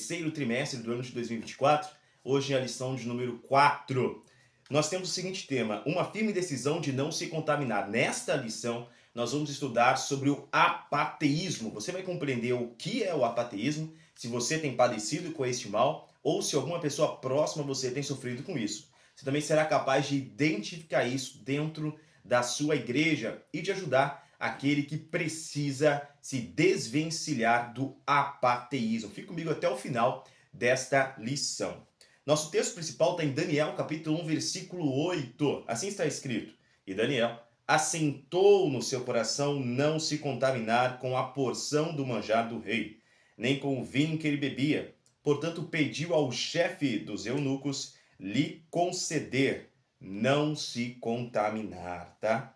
terceiro trimestre do ano de 2024. Hoje é a lição de número 4. Nós temos o seguinte tema: uma firme decisão de não se contaminar. Nesta lição, nós vamos estudar sobre o apateísmo. Você vai compreender o que é o apateísmo, se você tem padecido com este mal ou se alguma pessoa próxima a você tem sofrido com isso. Você também será capaz de identificar isso dentro da sua igreja e de ajudar aquele que precisa se desvencilhar do apateísmo. Fique comigo até o final desta lição. Nosso texto principal está em Daniel, capítulo 1, versículo 8. Assim está escrito: E Daniel assentou no seu coração não se contaminar com a porção do manjar do rei, nem com o vinho que ele bebia. Portanto, pediu ao chefe dos eunucos lhe conceder não se contaminar, tá?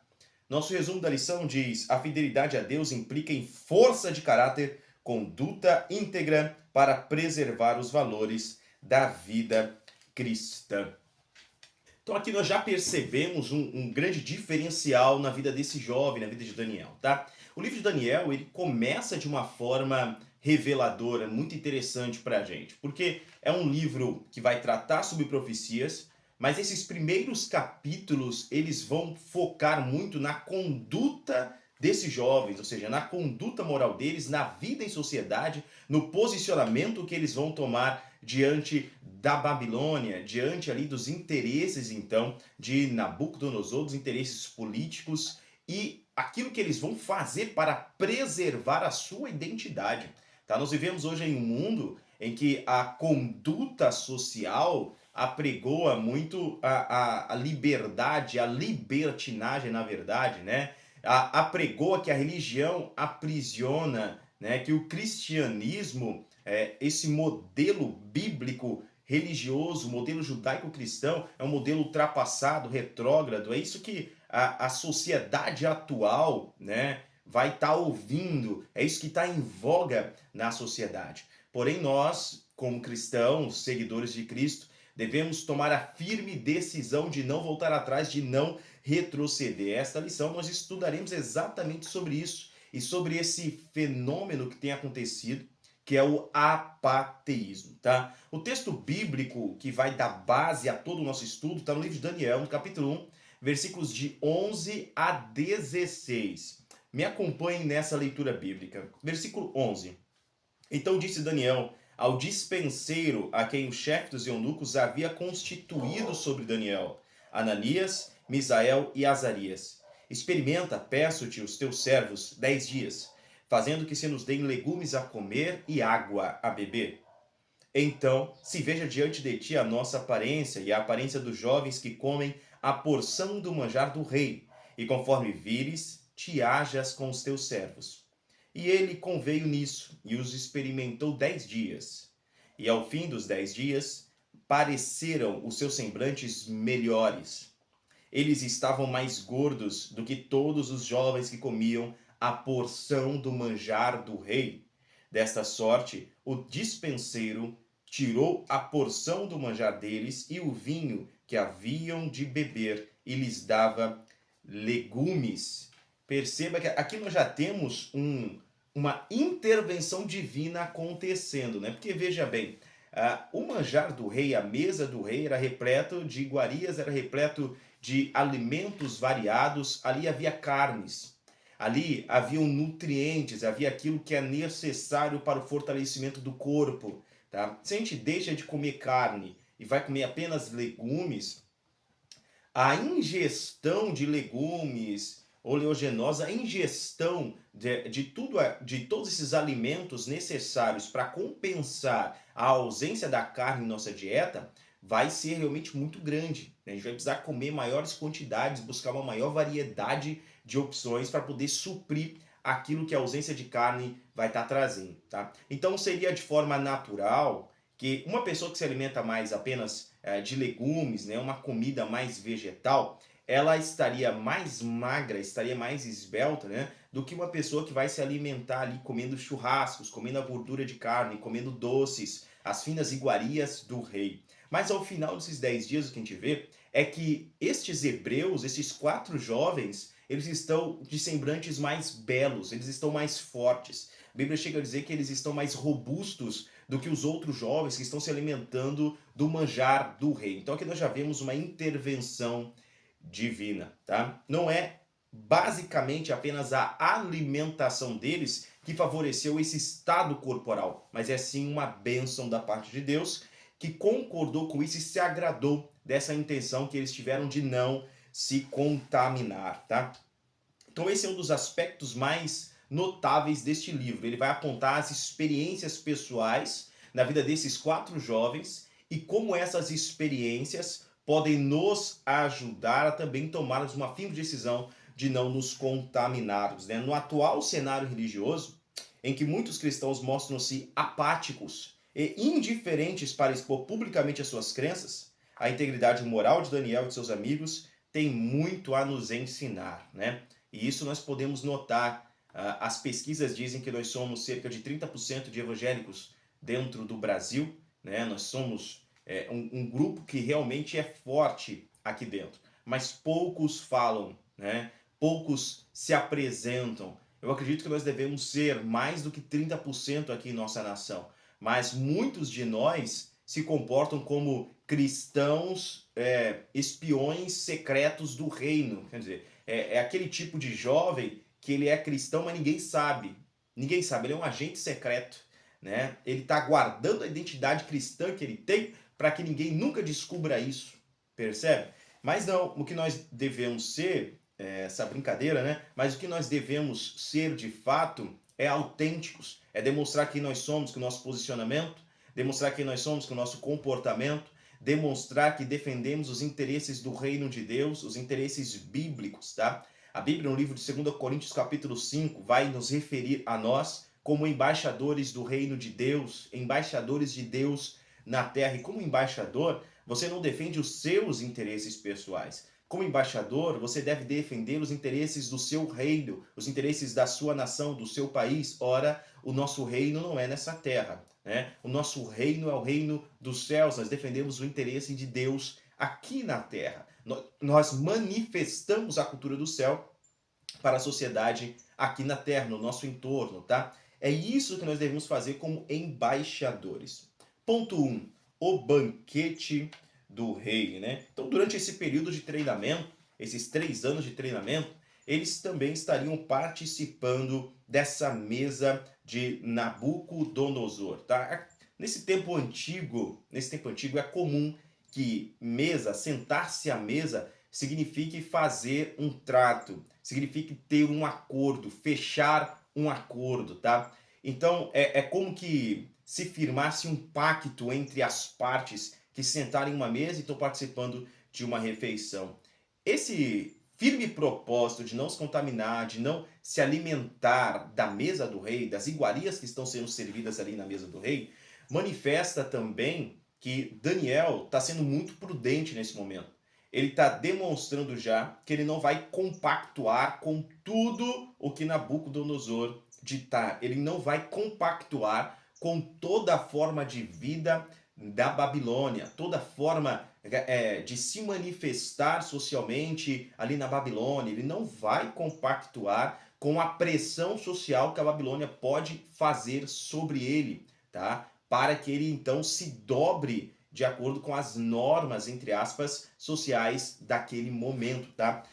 Nosso resumo da lição diz: a fidelidade a Deus implica em força de caráter, conduta íntegra para preservar os valores da vida cristã. Então aqui nós já percebemos um grande diferencial na vida desse jovem, na vida de Daniel, tá? O livro de Daniel, ele começa de uma forma reveladora, muito interessante para a gente, porque é um livro que vai tratar sobre profecias, mas esses primeiros capítulos, eles vão focar muito na conduta desses jovens, ou seja, na conduta moral deles, na vida em sociedade, no posicionamento que eles vão tomar diante da Babilônia, diante ali dos interesses, então, de Nabucodonosor, dos interesses políticos e aquilo que eles vão fazer para preservar a sua identidade. Tá? Nós vivemos hoje em um mundo em que a conduta social apregoa muito a liberdade, a libertinagem, na verdade, né? Apregoa que a religião aprisiona, né? Que o cristianismo, esse modelo bíblico religioso, modelo judaico-cristão, é um modelo ultrapassado, retrógrado. É isso que a sociedade atual, né, vai estar ouvindo, é isso que está em voga na sociedade. Porém, nós, como cristãos, seguidores de Cristo, devemos tomar a firme decisão de não voltar atrás, de não retroceder. Esta lição nós estudaremos exatamente sobre isso e sobre esse fenômeno que tem acontecido, que é o apateísmo, tá? O texto bíblico que vai dar base a todo o nosso estudo está no livro de Daniel, no capítulo 1, versículos de 11 a 16. Me acompanhem nessa leitura bíblica. Versículo 11. Então disse Daniel ao dispenseiro a quem o chefe dos eunucos havia constituído sobre Daniel, Ananias, Misael e Azarias: experimenta, peço-te, os teus servos 10 dias, fazendo que se nos deem legumes a comer e água a beber. Então se veja diante de ti a nossa aparência e a aparência dos jovens que comem a porção do manjar do rei, e conforme vires, te hajas com os teus servos. E ele conveio nisso, e os experimentou 10 dias. E ao fim dos 10 dias, pareceram os seus semblantes melhores. Eles estavam mais gordos do que todos os jovens que comiam a porção do manjar do rei. Desta sorte, o dispenseiro tirou a porção do manjar deles e o vinho que haviam de beber, e lhes dava legumes. Perceba que aqui nós já temos uma intervenção divina acontecendo, né? Porque veja bem, o manjar do rei, a mesa do rei era repleto de iguarias, era repleto de alimentos variados, ali havia carnes, ali haviam nutrientes, havia aquilo que é necessário para o fortalecimento do corpo, tá? Se a gente deixa de comer carne e vai comer apenas legumes, a ingestão de legumes, oleaginosa, a ingestão de todos esses alimentos necessários para compensar a ausência da carne em nossa dieta vai ser realmente muito grande, né? A gente vai precisar comer maiores quantidades, buscar uma maior variedade de opções para poder suprir aquilo que a ausência de carne vai estar trazendo, tá? Então seria de forma natural que uma pessoa que se alimenta mais apenas de legumes, né, uma comida mais vegetal, ela estaria mais magra, estaria mais esbelta, né, do que uma pessoa que vai se alimentar ali comendo churrascos, comendo a gordura de carne, comendo doces, as finas iguarias do rei. Mas ao final desses 10 dias, o que a gente vê é que estes hebreus, esses 4 jovens, eles estão de semblantes mais belos, eles estão mais fortes. A Bíblia chega a dizer que eles estão mais robustos do que os outros jovens que estão se alimentando do manjar do rei. Então aqui nós já vemos uma intervenção divina, tá? Não é basicamente apenas a alimentação deles que favoreceu esse estado corporal, mas é sim uma bênção da parte de Deus que concordou com isso e se agradou dessa intenção que eles tiveram de não se contaminar, tá? Então esse é um dos aspectos mais notáveis deste livro. Ele vai apontar as experiências pessoais na vida desses 4 jovens e como essas experiências podem nos ajudar a também tomarmos uma firme decisão de não nos contaminarmos, né? No atual cenário religioso, em que muitos cristãos mostram-se apáticos e indiferentes para expor publicamente as suas crenças, a integridade moral de Daniel e de seus amigos tem muito a nos ensinar, né? E isso nós podemos notar. As pesquisas dizem que nós somos cerca de 30% de evangélicos dentro do Brasil, né? Nós somos um grupo que realmente é forte aqui dentro, mas poucos falam, né? Poucos se apresentam. Eu acredito que nós devemos ser mais do que 30% aqui em nossa nação, mas muitos de nós se comportam como cristãos espiões secretos do reino. Quer dizer, é aquele tipo de jovem que ele é cristão, mas ninguém sabe. Ninguém sabe, ele é um agente secreto, né? Ele está guardando a identidade cristã que ele tem para que ninguém nunca descubra isso, percebe? Mas não, o que nós devemos ser, essa brincadeira, né? Mas o que nós devemos ser de fato é autênticos, é demonstrar quem nós somos com o nosso posicionamento, demonstrar quem nós somos com o nosso comportamento, demonstrar que defendemos os interesses do reino de Deus, os interesses bíblicos, tá? A Bíblia, no livro de 2 Coríntios, capítulo 5, vai nos referir a nós como embaixadores do reino de Deus, embaixadores de Deus na terra. E como embaixador, você não defende os seus interesses pessoais. Como embaixador, você deve defender os interesses do seu reino, os interesses da sua nação, do seu país. Ora, o nosso reino não é nessa terra, né? O nosso reino é o reino dos céus. Nós defendemos o interesse de Deus aqui na terra. Nós manifestamos a cultura do céu para a sociedade aqui na terra, no nosso entorno, tá? É isso que nós devemos fazer como embaixadores. Ponto 1. O banquete do rei, né? Então, durante esse período de treinamento, esses 3 anos de treinamento, eles também estariam participando dessa mesa de Nabucodonosor, tá? Nesse tempo antigo é comum que sentar-se à mesa, signifique fazer um trato, signifique ter um acordo, fechar um acordo, tá? Então, é como que se firmasse um pacto entre as partes que sentaram em uma mesa e estão participando de uma refeição. Esse firme propósito de não se contaminar, de não se alimentar da mesa do rei, das iguarias que estão sendo servidas ali na mesa do rei, manifesta também que Daniel está sendo muito prudente nesse momento. Ele está demonstrando já que ele não vai compactuar com tudo o que Nabucodonosor ditar. Ele não vai compactuar com toda a forma de vida da Babilônia, toda forma de se manifestar socialmente ali na Babilônia. Ele não vai compactuar com a pressão social que a Babilônia pode fazer sobre ele, tá? Para que ele então se dobre de acordo com as normas, entre aspas, sociais daquele momento, tá?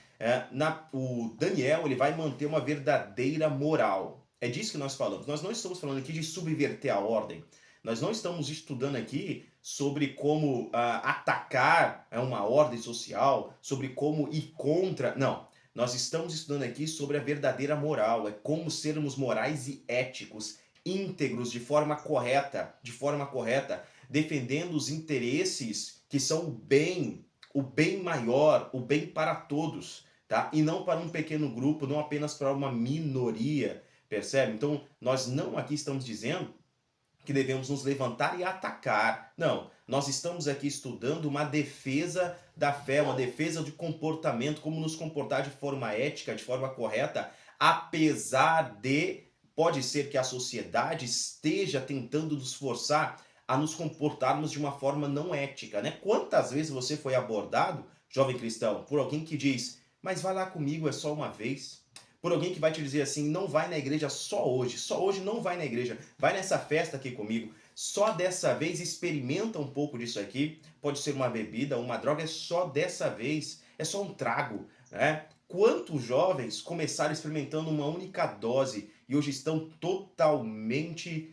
O Daniel, ele vai manter uma verdadeira moral. É disso que nós falamos. Nós não estamos falando aqui de subverter a ordem. Nós não estamos estudando aqui sobre como atacar uma ordem social, sobre como ir contra. Não. Nós estamos estudando aqui sobre a verdadeira moral. É como sermos morais e éticos, íntegros, de forma correta, defendendo os interesses que são o bem maior, o bem para todos, tá? E não para um pequeno grupo, não apenas para uma minoria, percebe? Então, nós não aqui estamos dizendo que devemos nos levantar e atacar. Não, nós estamos aqui estudando uma defesa da fé, uma defesa de comportamento, como nos comportar de forma ética, de forma correta, apesar de pode ser que a sociedade esteja tentando nos forçar a nos comportarmos de uma forma não ética, né? Quantas vezes você foi abordado, jovem cristão, por alguém que diz, mas vai lá comigo, é só uma vez? Por alguém que vai te dizer assim, não vai na igreja só hoje não vai na igreja, vai nessa festa aqui comigo. só dessa vez experimenta um pouco disso aqui, pode ser uma bebida, uma droga, é só dessa vez, é só um trago, né? Quantos jovens começaram experimentando uma única dose e hoje estão totalmente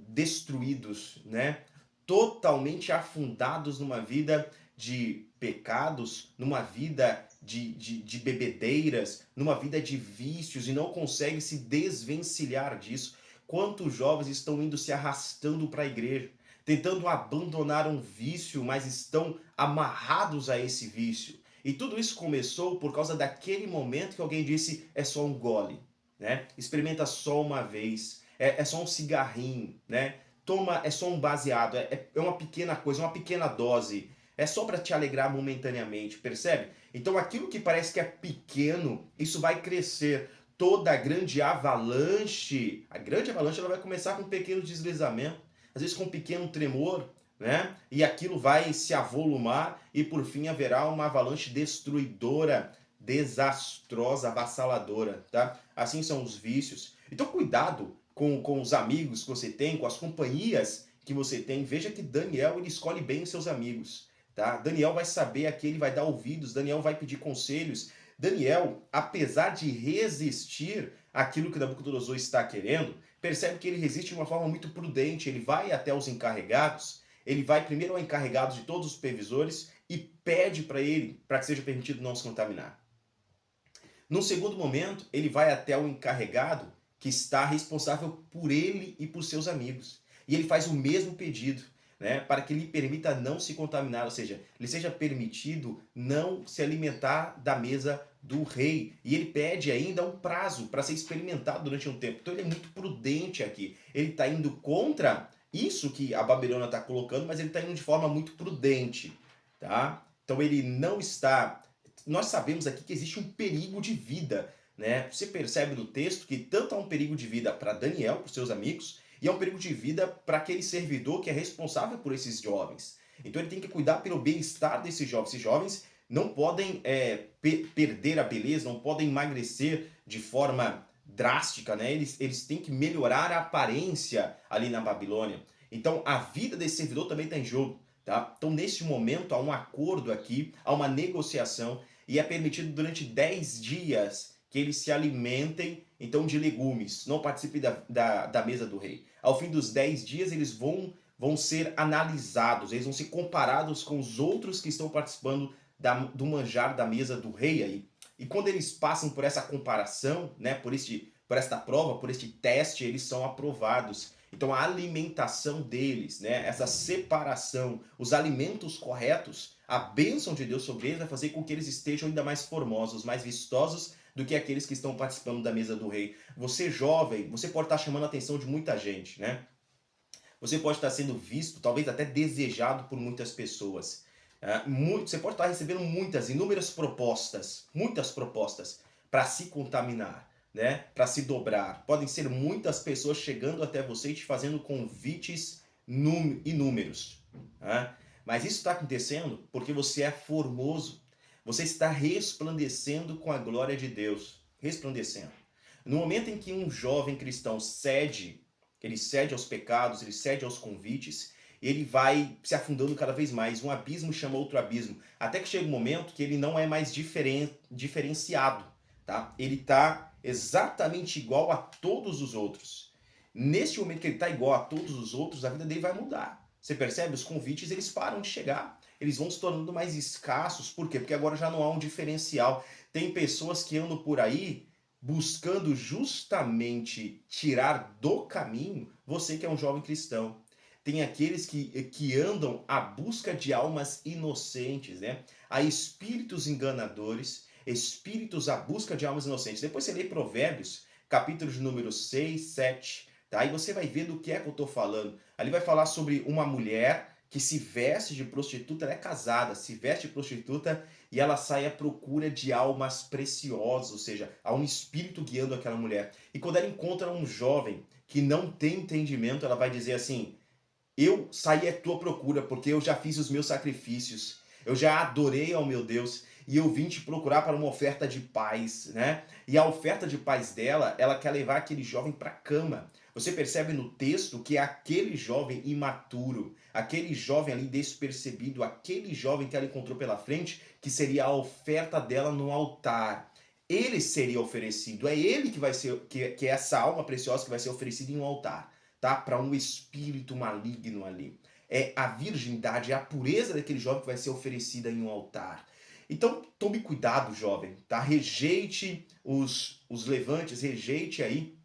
destruídos, né? Totalmente afundados numa vida de pecados, numa vida de bebedeiras, numa vida de vícios e não conseguem se desvencilhar disso. Quantos jovens estão indo se arrastando para a igreja, tentando abandonar um vício, mas estão amarrados a esse vício. E tudo isso começou por causa daquele momento que alguém disse, é só um gole, né? Experimenta só uma vez, é só um cigarrinho, né? Toma, é só um baseado, é uma pequena coisa, uma pequena dose. É só para te alegrar momentaneamente, percebe? Então aquilo que parece que é pequeno, isso vai crescer. Toda a grande avalanche ela vai começar com um pequeno deslizamento, às vezes com um pequeno tremor, né? E aquilo vai se avolumar e por fim haverá uma avalanche destruidora, desastrosa, avassaladora, tá? Assim são os vícios. Então cuidado com os amigos que você tem, com as companhias que você tem. Veja que Daniel, ele escolhe bem os seus amigos, tá? Daniel vai saber a quem ele vai dar ouvidos, Daniel vai pedir conselhos. Daniel, apesar de resistir àquilo que Nabucodonosor está querendo, percebe que ele resiste de uma forma muito prudente. Ele vai até os encarregados, ele vai primeiro ao encarregado de todos os supervisores e pede para ele, para que seja permitido não se contaminar. No segundo momento, ele vai até o encarregado que está responsável por ele e por seus amigos. E ele faz o mesmo pedido, né, para que lhe permita não se contaminar, ou seja, lhe seja permitido não se alimentar da mesa do rei. E ele pede ainda um prazo para ser experimentado durante um tempo. Então ele é muito prudente aqui. Ele está indo contra isso que a Babilônia está colocando, mas ele está indo de forma muito prudente, tá? Então ele não está... Nós sabemos aqui que existe um perigo de vida, né? Você percebe no texto que tanto há um perigo de vida para Daniel, para os seus amigos, e é um perigo de vida para aquele servidor que é responsável por esses jovens. Então ele tem que cuidar pelo bem-estar desses jovens. Esses jovens não podem perder a beleza, não podem emagrecer de forma drástica, né? Eles têm que melhorar a aparência ali na Babilônia. Então a vida desse servidor também está em jogo, tá? Então nesse momento há um acordo aqui, há uma negociação e é permitido durante 10 dias que eles se alimentem então de legumes, não participem da mesa do rei. Ao fim dos 10 dias eles vão ser analisados, eles vão ser comparados com os outros que estão participando do manjar da mesa do rei aí. E quando eles passam por essa comparação, né, por esta prova, por este teste, eles são aprovados. Então a alimentação deles, né, essa separação, os alimentos corretos, a bênção de Deus sobre eles vai fazer com que eles estejam ainda mais formosos, mais vistosos do que aqueles que estão participando da mesa do rei. Você jovem, você pode estar chamando a atenção de muita gente, né? Você pode estar sendo visto, talvez até desejado por muitas pessoas. Você pode estar recebendo inúmeras propostas, muitas propostas para se contaminar, né? Para se dobrar. Podem ser muitas pessoas chegando até você e te fazendo convites inúmeros. Né? Mas isso está acontecendo porque você é formoso. Você está resplandecendo com a glória de Deus. Resplandecendo. No momento em que um jovem cristão ele cede aos pecados, ele cede aos convites, ele vai se afundando cada vez mais. Um abismo chama outro abismo. Até que chega um momento que ele não é mais diferenciado. Tá? Ele está exatamente igual a todos os outros. Neste momento que ele está igual a todos os outros, a vida dele vai mudar. Você percebe? Os convites eles param de chegar. Eles vão se tornando mais escassos. Por quê? Porque agora já não há um diferencial. Tem pessoas que andam por aí buscando justamente tirar do caminho você que é um jovem cristão. Tem aqueles que andam à busca de almas inocentes, né? Há espíritos enganadores, espíritos à busca de almas inocentes. Depois você lê Provérbios, capítulo de número 6, 7, tá? Aí você vai ver do que é que eu estou falando. Ali vai falar sobre uma mulher que se veste de prostituta, ela é casada, se veste de prostituta e ela sai à procura de almas preciosas, ou seja, há um espírito guiando aquela mulher. E quando ela encontra um jovem que não tem entendimento, ela vai dizer assim: eu saí à tua procura porque eu já fiz os meus sacrifícios, eu já adorei ao meu Deus e eu vim te procurar para uma oferta de paz, né? E a oferta de paz dela, ela quer levar aquele jovem para a cama. Você percebe no texto que é aquele jovem imaturo, aquele jovem ali despercebido, aquele jovem que ela encontrou pela frente, que seria a oferta dela no altar. Ele seria oferecido, é ele que vai ser, que é essa alma preciosa que vai ser oferecida em um altar, tá? Para um espírito maligno ali. É a virgindade, é a pureza daquele jovem que vai ser oferecida em um altar. Então, tome cuidado, jovem, tá? Rejeite os levantes, rejeite aí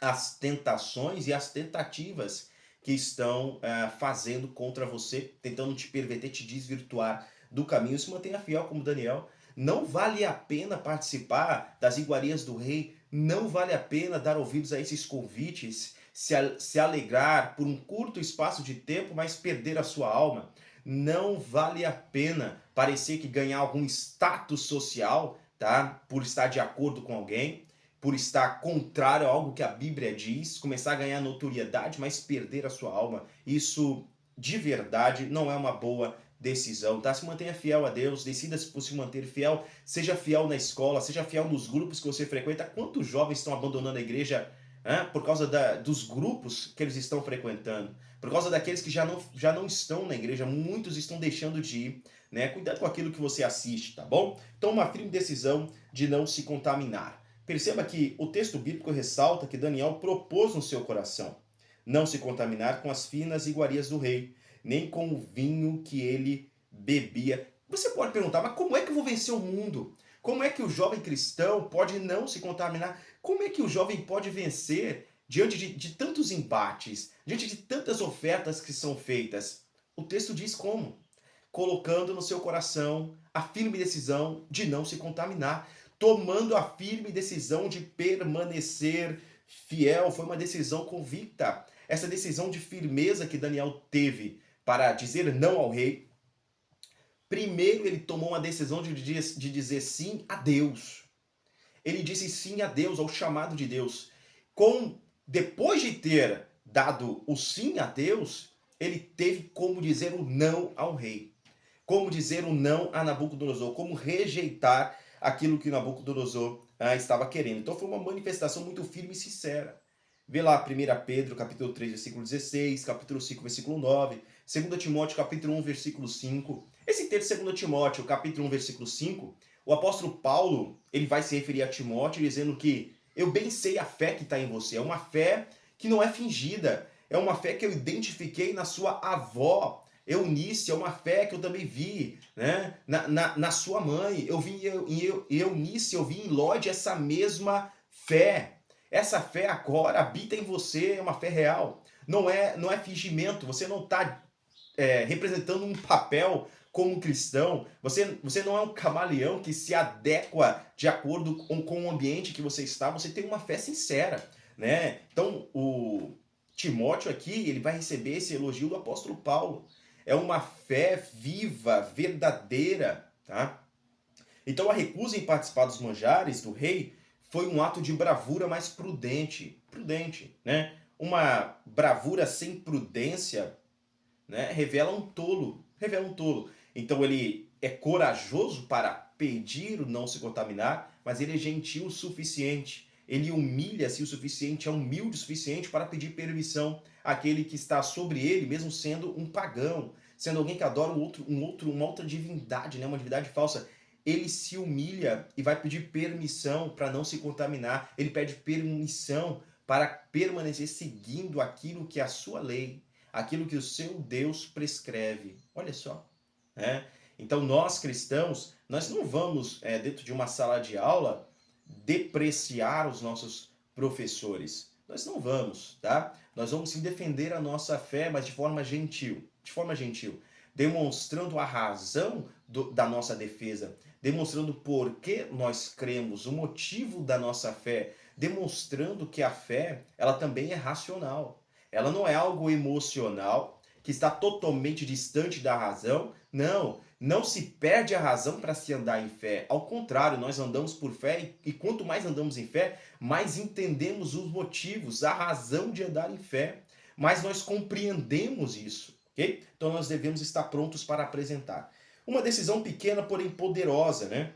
as tentações e as tentativas que estão fazendo contra você, tentando te perverter, te desvirtuar do caminho. Se mantenha fiel como Daniel. Não vale a pena participar das iguarias do rei, não vale a pena dar ouvidos a esses convites, se alegrar por um curto espaço de tempo, mas perder a sua alma. Não vale a pena parecer que ganhar algum status social, tá? Por estar de acordo com alguém, por estar contrário a algo que a Bíblia diz, começar a ganhar notoriedade, mas perder a sua alma. Isso, de verdade, não é uma boa decisão, tá? Se mantenha fiel a Deus, decida-se por se manter fiel, seja fiel na escola, seja fiel nos grupos que você frequenta. Quantos jovens estão abandonando a igreja por causa dos grupos que eles estão frequentando? Por causa daqueles que já não estão na igreja, muitos estão deixando de ir, né? Cuidado com aquilo que você assiste, tá bom? Toma uma firme decisão de não se contaminar. Perceba que o texto bíblico ressalta que Daniel propôs no seu coração não se contaminar com as finas iguarias do rei, nem com o vinho que ele bebia. Você pode perguntar, mas como é que eu vou vencer o mundo? Como é que o jovem cristão pode não se contaminar? Como é que o jovem pode vencer diante de tantos embates, diante de tantas ofertas que são feitas? O texto diz como? Colocando no seu coração a firme decisão de não se contaminar, tomando a firme decisão de permanecer fiel. Foi uma decisão convicta. Essa decisão de firmeza que Daniel teve para dizer não ao rei. Primeiro, ele tomou uma decisão de dizer sim a Deus. Ele disse sim a Deus, ao chamado de Deus. Depois de ter dado o sim a Deus, ele teve como dizer o não ao rei. Como dizer o não a Nabucodonosor, como rejeitar aquilo que Nabucodonosor estava querendo. Então foi uma manifestação muito firme e sincera. Vê lá 1 Pedro, capítulo 3, versículo 16, capítulo 5, versículo 9, 2 Timóteo, capítulo 1, versículo 5. Esse texto de 2 Timóteo, capítulo 1, versículo 5, o apóstolo Paulo, ele vai se referir a Timóteo dizendo que eu bem sei a fé que está em você. É uma fé que não é fingida. É uma fé que eu identifiquei na sua avó, Eunice. É uma fé que eu também vi, né? na sua mãe. Eu vi em Eunice, eu vi em Lorde essa mesma fé. Essa fé agora habita em você, é uma fé real. Não é fingimento, você não está representando um papel como cristão. Você não é um camaleão que se adequa de acordo com o ambiente que você está. Você tem uma fé sincera, né? Então, o Timóteo aqui, ele vai receber esse elogio do apóstolo Paulo. É uma fé viva, verdadeira, tá? Então, a recusa em participar dos manjares do rei foi um ato de bravura mais prudente, né? Uma bravura sem prudência, né, revela um tolo. Então ele é corajoso para pedir o não se contaminar, mas ele é gentil o suficiente. Ele humilha-se o suficiente, é humilde o suficiente para pedir permissão àquele que está sobre ele, mesmo sendo um pagão, sendo alguém que adora uma outra divindade, né, uma divindade falsa. Ele se humilha e vai pedir permissão para não se contaminar. Ele pede permissão para permanecer seguindo aquilo que é a sua lei, aquilo que o seu Deus prescreve. Olha só. Né? Então nós cristãos, nós não vamos dentro de uma sala de aula depreciar os nossos professores. Nós não vamos, tá? Nós vamos sim defender a nossa fé, mas de forma gentil, demonstrando a razão da nossa defesa, demonstrando por que nós cremos, o motivo da nossa fé, demonstrando que a fé, ela também é racional. Ela não é algo emocional, que está totalmente distante da razão. Não se perde a razão para se andar em fé. Ao contrário, nós andamos por fé e quanto mais andamos em fé, mais entendemos os motivos, a razão de andar em fé. Mais nós compreendemos isso, ok? Então nós devemos estar prontos para apresentar. Uma decisão pequena, porém poderosa, né?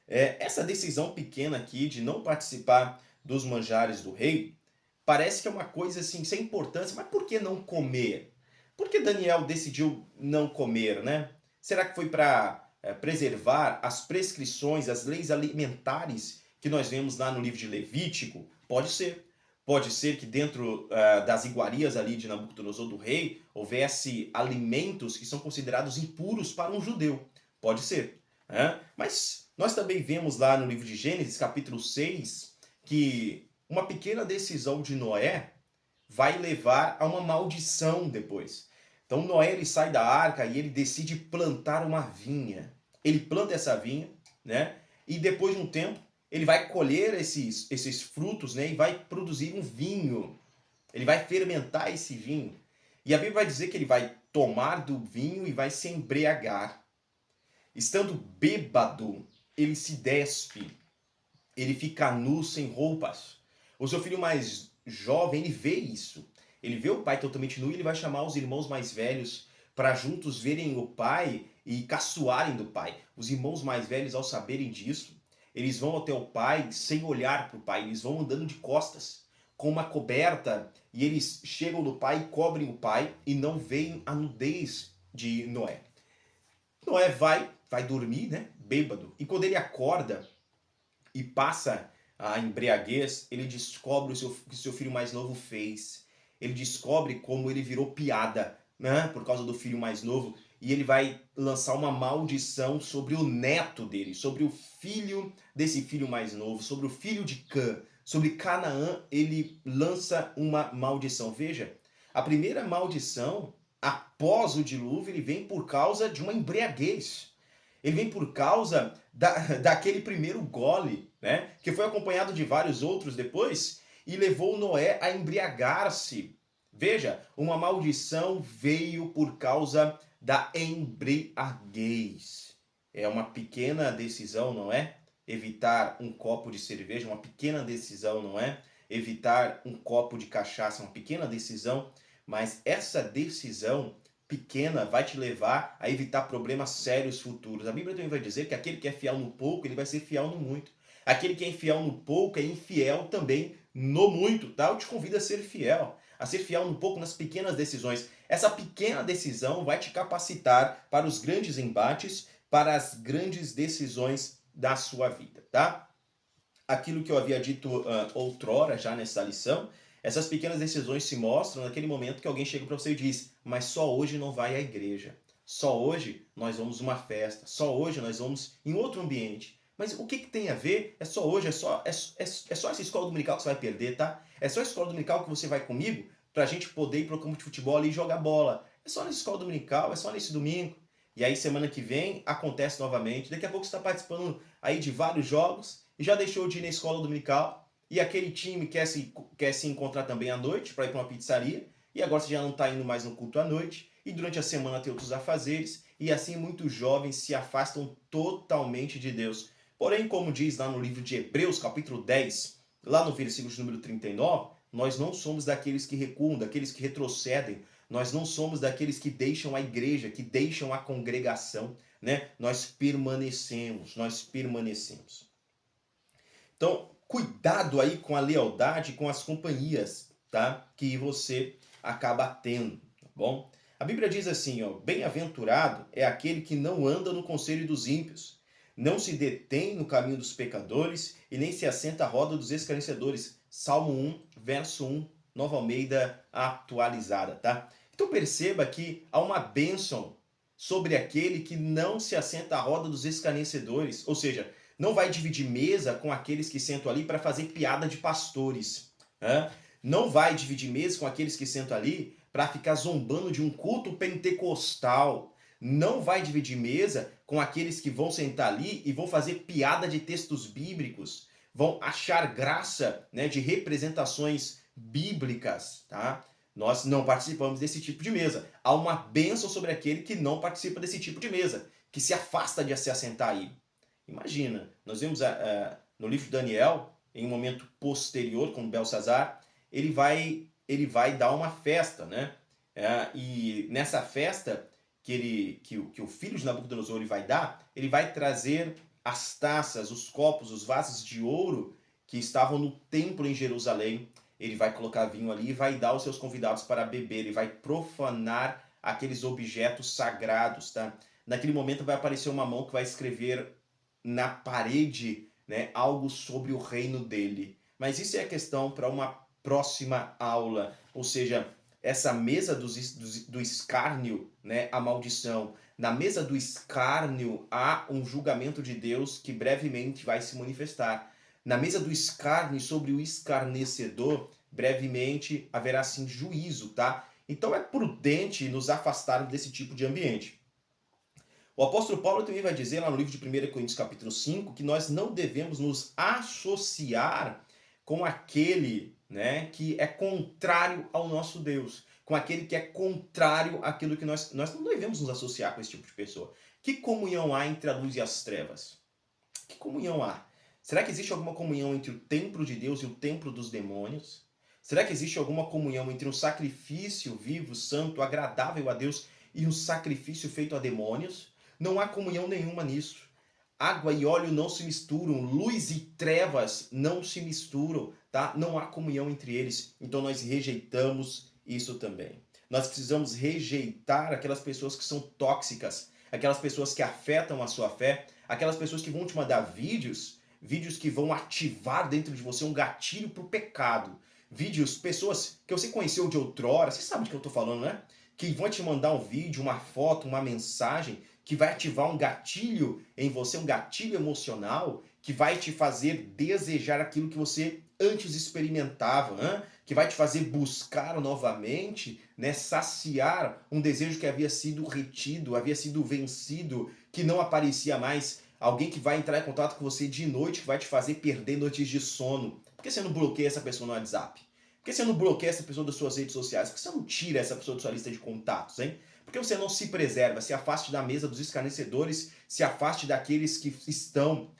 Essa decisão pequena aqui de não participar dos manjares do rei Parece que é uma coisa assim, sem importância, mas por que não comer? Por que Daniel decidiu não comer, né? Será que foi para preservar as prescrições, as leis alimentares que nós vemos lá no livro de Levítico? Pode ser. Pode ser que dentro das iguarias ali de Nabucodonosor do rei houvesse alimentos que são considerados impuros para um judeu. Pode ser. Né? Mas nós também vemos lá no livro de Gênesis, capítulo 6, que uma pequena decisão de Noé vai levar a uma maldição depois. Então Noé ele sai da arca e ele decide plantar uma vinha. Ele planta essa vinha, né? E depois de um tempo ele vai colher esses frutos, né? E vai produzir um vinho. Ele vai fermentar esse vinho. E a Bíblia vai dizer que ele vai tomar do vinho e vai se embriagar. Estando bêbado, ele se despe. Ele fica nu, sem roupas. O seu filho mais jovem, ele vê isso. Ele vê o pai totalmente nu e ele vai chamar os irmãos mais velhos para juntos verem o pai e caçoarem do pai. Os irmãos mais velhos, ao saberem disso, eles vão até o pai sem olhar para o pai. Eles vão andando de costas, com uma coberta, e eles chegam no pai e cobrem o pai e não veem a nudez de Noé. Noé vai dormir, né, bêbado. E quando ele acorda e passa a embriaguez, ele descobre o que o seu filho mais novo fez. Ele descobre como ele virou piada, né, por causa do filho mais novo. E ele vai lançar uma maldição sobre o neto dele, sobre o filho desse filho mais novo, sobre o filho de Cã, sobre Canaã. Ele lança uma maldição. Veja, a primeira maldição, após o dilúvio, ele vem por causa de uma embriaguez. Ele vem por causa daquele primeiro gole, né? Que foi acompanhado de vários outros depois e levou Noé a embriagar-se. Veja, uma maldição veio por causa da embriaguez. É uma pequena decisão, não é? Evitar um copo de cerveja, uma pequena decisão, não é? Evitar um copo de cachaça, uma pequena decisão, mas essa decisão pequena vai te levar a evitar problemas sérios futuros. A Bíblia também vai dizer que aquele que é fiel no pouco, ele vai ser fiel no muito. Aquele que é infiel no pouco é infiel também no muito, tá? Eu te convido a ser fiel no pouco, nas pequenas decisões. Essa pequena decisão vai te capacitar para os grandes embates, para as grandes decisões da sua vida, tá? Aquilo que eu havia dito outrora já nessa lição, essas pequenas decisões se mostram naquele momento que alguém chega para você e diz: mas só hoje não vai à igreja, só hoje nós vamos uma festa, só hoje nós vamos em outro ambiente. Mas o que tem a ver? É só hoje, é só essa escola dominical que você vai perder, tá? É só a escola dominical que você vai comigo pra gente poder ir pro campo de futebol ali e jogar bola. É só nessa escola dominical, é só nesse domingo. E aí semana que vem acontece novamente. Daqui a pouco você está participando aí de vários jogos e já deixou de ir na escola dominical. E aquele time quer se encontrar também à noite para ir para uma pizzaria. E agora você já não está indo mais no culto à noite. E durante a semana tem outros afazeres. E assim muitos jovens se afastam totalmente de Deus. Porém, como diz lá no livro de Hebreus, capítulo 10, lá no versículo de número 39, nós não somos daqueles que recuam, daqueles que retrocedem. Nós não somos daqueles que deixam a igreja, que deixam a congregação, né? Nós permanecemos. Então, cuidado aí com a lealdade, com as companhias, tá? Que você acaba tendo, tá bom? A Bíblia diz assim, ó: bem-aventurado é aquele que não anda no conselho dos ímpios, não se detém no caminho dos pecadores e nem se assenta à roda dos escarnecedores. Salmo 1, verso 1, Nova Almeida atualizada, tá? Então perceba que há uma bênção sobre aquele que não se assenta à roda dos escarnecedores, ou seja, não vai dividir mesa com aqueles que sentam ali para fazer piada de pastores. Né? Não vai dividir mesa com aqueles que sentam ali para ficar zombando de um culto pentecostal. Não vai dividir mesa com aqueles que vão sentar ali e vão fazer piada de textos bíblicos, vão achar graça, né, de representações bíblicas, tá? Nós não participamos desse tipo de mesa. Há uma bênção sobre aquele que não participa desse tipo de mesa, que se afasta de se assentar aí. Imagina, nós vemos no livro de Daniel, em um momento posterior, com Belsazar, ele vai dar uma festa, né? E nessa festa que o filho de Nabucodonosor ele vai dar, ele vai trazer as taças, os copos, os vasos de ouro que estavam no templo em Jerusalém. ele vai colocar vinho ali e vai dar aos seus convidados para beber, ele vai profanar aqueles objetos sagrados, tá? Naquele momento vai aparecer uma mão que vai escrever na parede, né, algo sobre o reino dele. Mas isso é questão para uma próxima aula, ou seja, essa mesa do escárnio, né, a maldição. Na mesa do escárnio há um julgamento de Deus que brevemente vai se manifestar. Na mesa do escárnio sobre o escarnecedor, brevemente haverá sim juízo, tá? Então é prudente nos afastarmos desse tipo de ambiente. O apóstolo Paulo também vai dizer lá no livro de 1 Coríntios capítulo 5 que nós não devemos nos associar com aquele, né, que é contrário ao nosso Deus, com aquele que é contrário àquilo que nós não devemos nos associar com esse tipo de pessoa. Que comunhão há entre a luz e as trevas? Que comunhão há? Será que existe alguma comunhão entre o templo de Deus e o templo dos demônios? Será que existe alguma comunhão entre um sacrifício vivo, santo, agradável a Deus e um sacrifício feito a demônios? Não há comunhão nenhuma nisso. Água e óleo não se misturam, luz e trevas não se misturam, tá? Não há comunhão entre eles. Então nós rejeitamos isso também. Nós precisamos rejeitar aquelas pessoas que são tóxicas, aquelas pessoas que afetam a sua fé, aquelas pessoas que vão te mandar vídeos que vão ativar dentro de você um gatilho para o pecado. Pessoas que você conheceu de outrora, você sabe do que eu estou falando, né? Que vão te mandar um vídeo, uma foto, uma mensagem que vai ativar um gatilho em você, um gatilho emocional, que vai te fazer desejar aquilo que você antes experimentava, que vai te fazer buscar novamente, né, saciar um desejo que havia sido retido, havia sido vencido, que não aparecia mais. Alguém que vai entrar em contato com você de noite, que vai te fazer perder noites de sono. Por que você não bloqueia essa pessoa no WhatsApp? Por que você não bloqueia essa pessoa das suas redes sociais? Por que você não tira essa pessoa da sua lista de contatos, hein? Por que você não se preserva, se afaste da mesa dos escarnecedores, se afaste daqueles que estão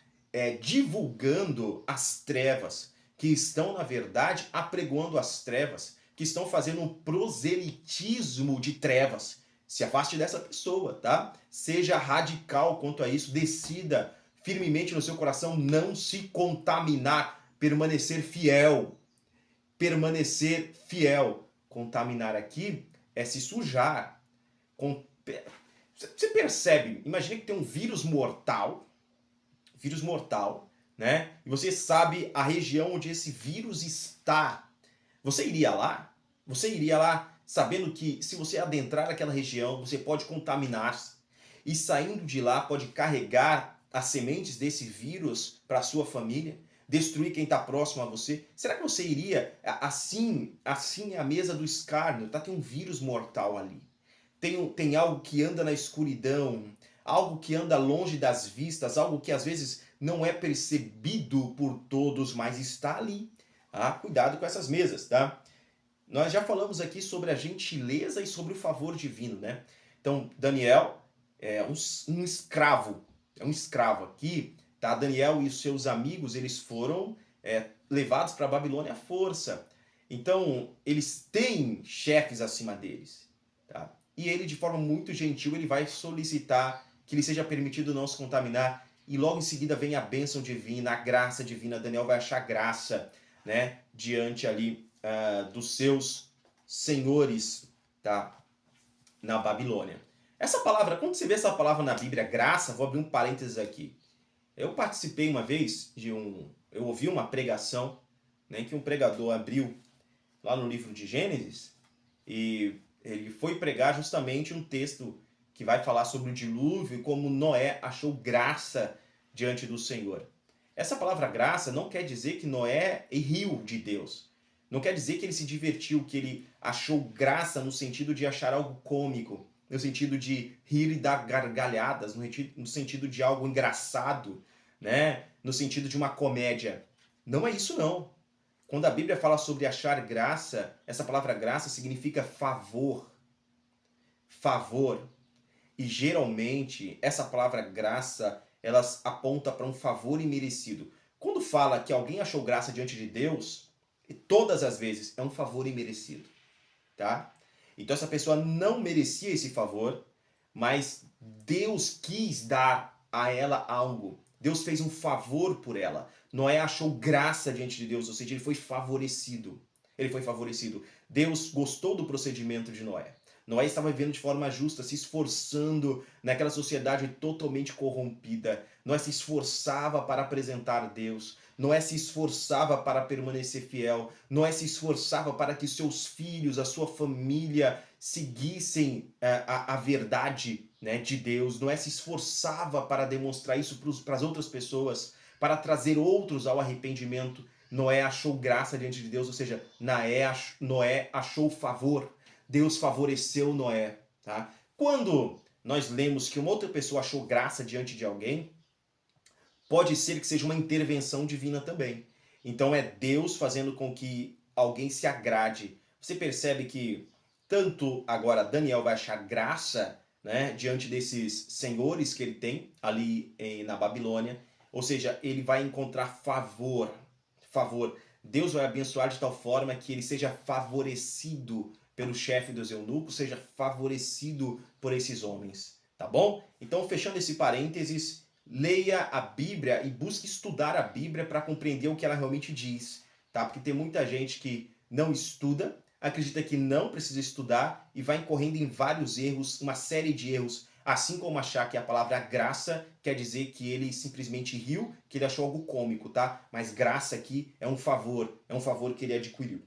divulgando as trevas, que estão, na verdade, apregoando as trevas, que estão fazendo um proselitismo de trevas. Se afaste dessa pessoa, tá? Seja radical quanto a isso, decida firmemente no seu coração não se contaminar, permanecer fiel. Permanecer fiel. Contaminar aqui é se sujar. Você percebe, imagina que tem um vírus mortal, né? E você sabe a região onde esse vírus está. Você iria lá? Você iria lá sabendo que se você adentrar aquela região, você pode contaminar-se e saindo de lá pode carregar as sementes desse vírus para a sua família, destruir quem está próximo a você? Será que você iria assim é a mesa do escárnio, tá? Tem um vírus mortal ali. Tem algo que anda na escuridão, algo que anda longe das vistas, algo que às vezes não é percebido por todos, mas está ali. Ah, cuidado com essas mesas, tá? Nós já falamos aqui sobre a gentileza e sobre o favor divino, né? Então, Daniel é um escravo, aqui, tá? Daniel e os seus amigos, eles foram levados para a Babilônia à força. Então, eles têm chefes acima deles, tá? E ele, de forma muito gentil, ele vai solicitar que lhe seja permitido não se contaminar. E logo em seguida vem a bênção divina, a graça divina. Daniel vai achar graça, né, diante ali dos seus senhores, tá, na Babilônia. Essa palavra, quando você vê essa palavra na Bíblia, graça, vou abrir um parênteses aqui. Eu participei uma vez eu ouvi uma pregação, né, que um pregador abriu lá no livro de Gênesis e ele foi pregar justamente um texto que vai falar sobre o dilúvio e como Noé achou graça diante do Senhor. Essa palavra graça não quer dizer que Noé riu de Deus. Não quer dizer que ele se divertiu, que ele achou graça no sentido de achar algo cômico, no sentido de rir e dar gargalhadas, no sentido de algo engraçado, né? No sentido de uma comédia. Não é isso não. Quando a Bíblia fala sobre achar graça, essa palavra graça significa favor. Favor. E geralmente essa palavra graça, ela aponta para um favor imerecido. Quando fala que alguém achou graça diante de Deus, todas as vezes é um favor imerecido, tá? Então essa pessoa não merecia esse favor, mas Deus quis dar a ela algo. Deus fez um favor por ela. Noé achou graça diante de Deus, ou seja, ele foi favorecido. ele foi favorecido. Deus gostou do procedimento de Noé. Noé estava vivendo de forma justa, se esforçando naquela sociedade totalmente corrompida. Noé se esforçava para apresentar Deus. Noé se esforçava para permanecer fiel. Noé se esforçava para que seus filhos, a sua família, seguissem a verdade, né, de Deus. Noé se esforçava para demonstrar isso para as outras pessoas, para trazer outros ao arrependimento. Noé achou graça diante de Deus, ou seja, Noé achou favor. Deus favoreceu Noé. Tá? Quando nós lemos que uma outra pessoa achou graça diante de alguém, pode ser que seja uma intervenção divina também. Então é Deus fazendo com que alguém se agrade. Você percebe que tanto agora Daniel vai achar graça, né, diante desses senhores que ele tem ali na Babilônia, ou seja, ele vai encontrar favor. Deus vai abençoar de tal forma que ele seja favorecido pelo chefe dos eunucos, seja favorecido por esses homens, tá bom? Então, fechando esse parênteses, leia a Bíblia e busque estudar a Bíblia para compreender o que ela realmente diz, tá? Porque tem muita gente que não estuda, acredita que não precisa estudar e vai incorrendo em vários erros, uma série de erros, assim como achar que a palavra graça quer dizer que ele simplesmente riu, que ele achou algo cômico, tá? Mas graça aqui é um favor que ele adquiriu.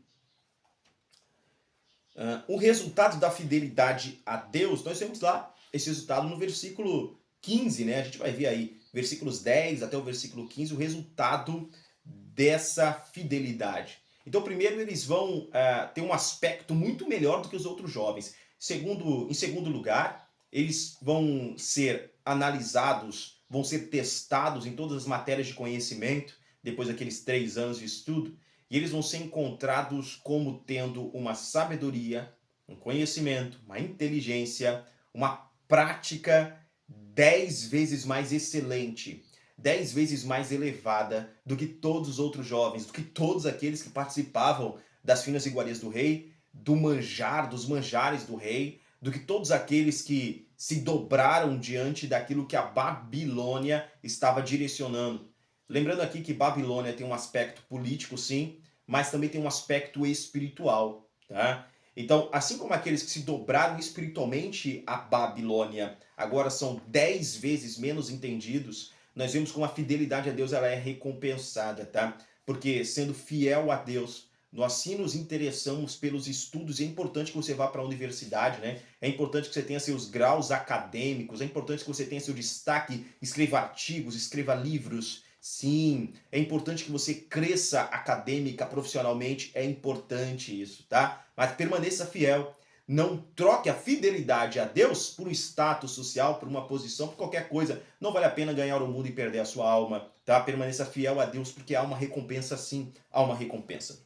O resultado da fidelidade a Deus, nós temos lá esse resultado no versículo 15, né? A gente vai ver aí, versículos 10 até o versículo 15, o resultado dessa fidelidade. Então, primeiro, eles vão ter um aspecto muito melhor do que os outros jovens. Em segundo lugar, eles vão ser analisados, vão ser testados em todas as matérias de conhecimento, depois daqueles 3 anos de estudo, e eles vão ser encontrados como tendo uma sabedoria, um conhecimento, uma inteligência, uma prática 10 vezes mais excelente, 10 vezes mais elevada do que todos os outros jovens, do que todos aqueles que participavam das finas iguarias do rei, dos manjares do rei, do que todos aqueles que se dobraram diante daquilo que a Babilônia estava direcionando. Lembrando aqui que Babilônia tem um aspecto político, sim, mas também tem um aspecto espiritual, tá? Então, assim como aqueles que se dobraram espiritualmente à Babilônia agora são 10 vezes menos entendidos, nós vemos como a fidelidade a Deus ela é recompensada, tá? Porque sendo fiel a Deus, nós sim nos interessamos pelos estudos, e é importante que você vá para a universidade, né? É importante que você tenha seus graus acadêmicos, é importante que você tenha seu destaque, escreva artigos, escreva livros. Sim, é importante que você cresça acadêmica, profissionalmente, é importante isso, tá? Mas permaneça fiel. Não troque a fidelidade a Deus por um status social, por uma posição, por qualquer coisa. Não vale a pena ganhar o mundo e perder a sua alma, tá? Permaneça fiel a Deus, porque há uma recompensa, sim, há uma recompensa.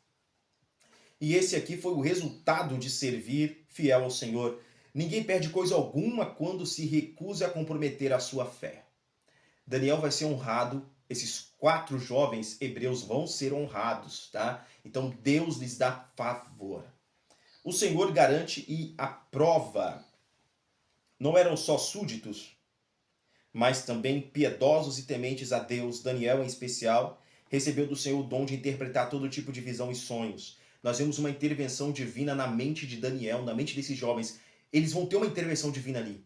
E esse aqui foi o resultado de servir fiel ao Senhor. Ninguém perde coisa alguma quando se recusa a comprometer a sua fé. Daniel vai ser honrado, esses 4 jovens hebreus vão ser honrados, tá? Então Deus lhes dá favor. O Senhor garante e aprova. Não eram só súditos, mas também piedosos e tementes a Deus. Daniel, em especial, recebeu do Senhor o dom de interpretar todo tipo de visão e sonhos. Nós vemos uma intervenção divina na mente de Daniel, na mente desses jovens. Eles vão ter uma intervenção divina ali.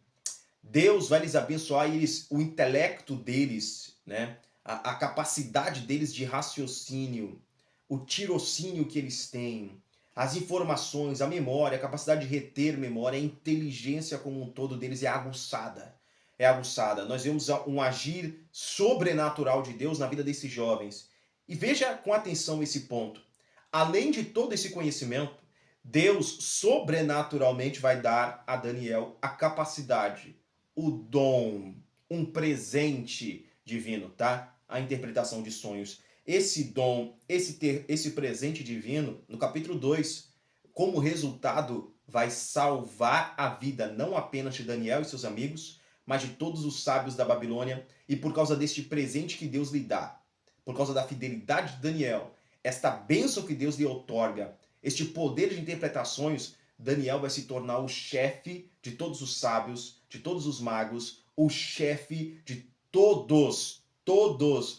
Deus vai lhes abençoar e o intelecto deles, né? A capacidade deles de raciocínio, o tirocínio que eles têm, as informações, a memória, a capacidade de reter memória, a inteligência como um todo deles é aguçada. É aguçada. Nós vemos um agir sobrenatural de Deus na vida desses jovens. E veja com atenção esse ponto. Além de todo esse conhecimento, Deus sobrenaturalmente vai dar a Daniel a capacidade, o dom, um presente divino, tá? A interpretação de sonhos. Esse dom, esse presente divino, no capítulo 2, como resultado, vai salvar a vida não apenas de Daniel e seus amigos, mas de todos os sábios da Babilônia, e por causa deste presente que Deus lhe dá, por causa da fidelidade de Daniel, esta bênção que Deus lhe outorga, este poder de interpretar sonhos, Daniel vai se tornar o chefe de todos os sábios, de todos os magos, o chefe de todos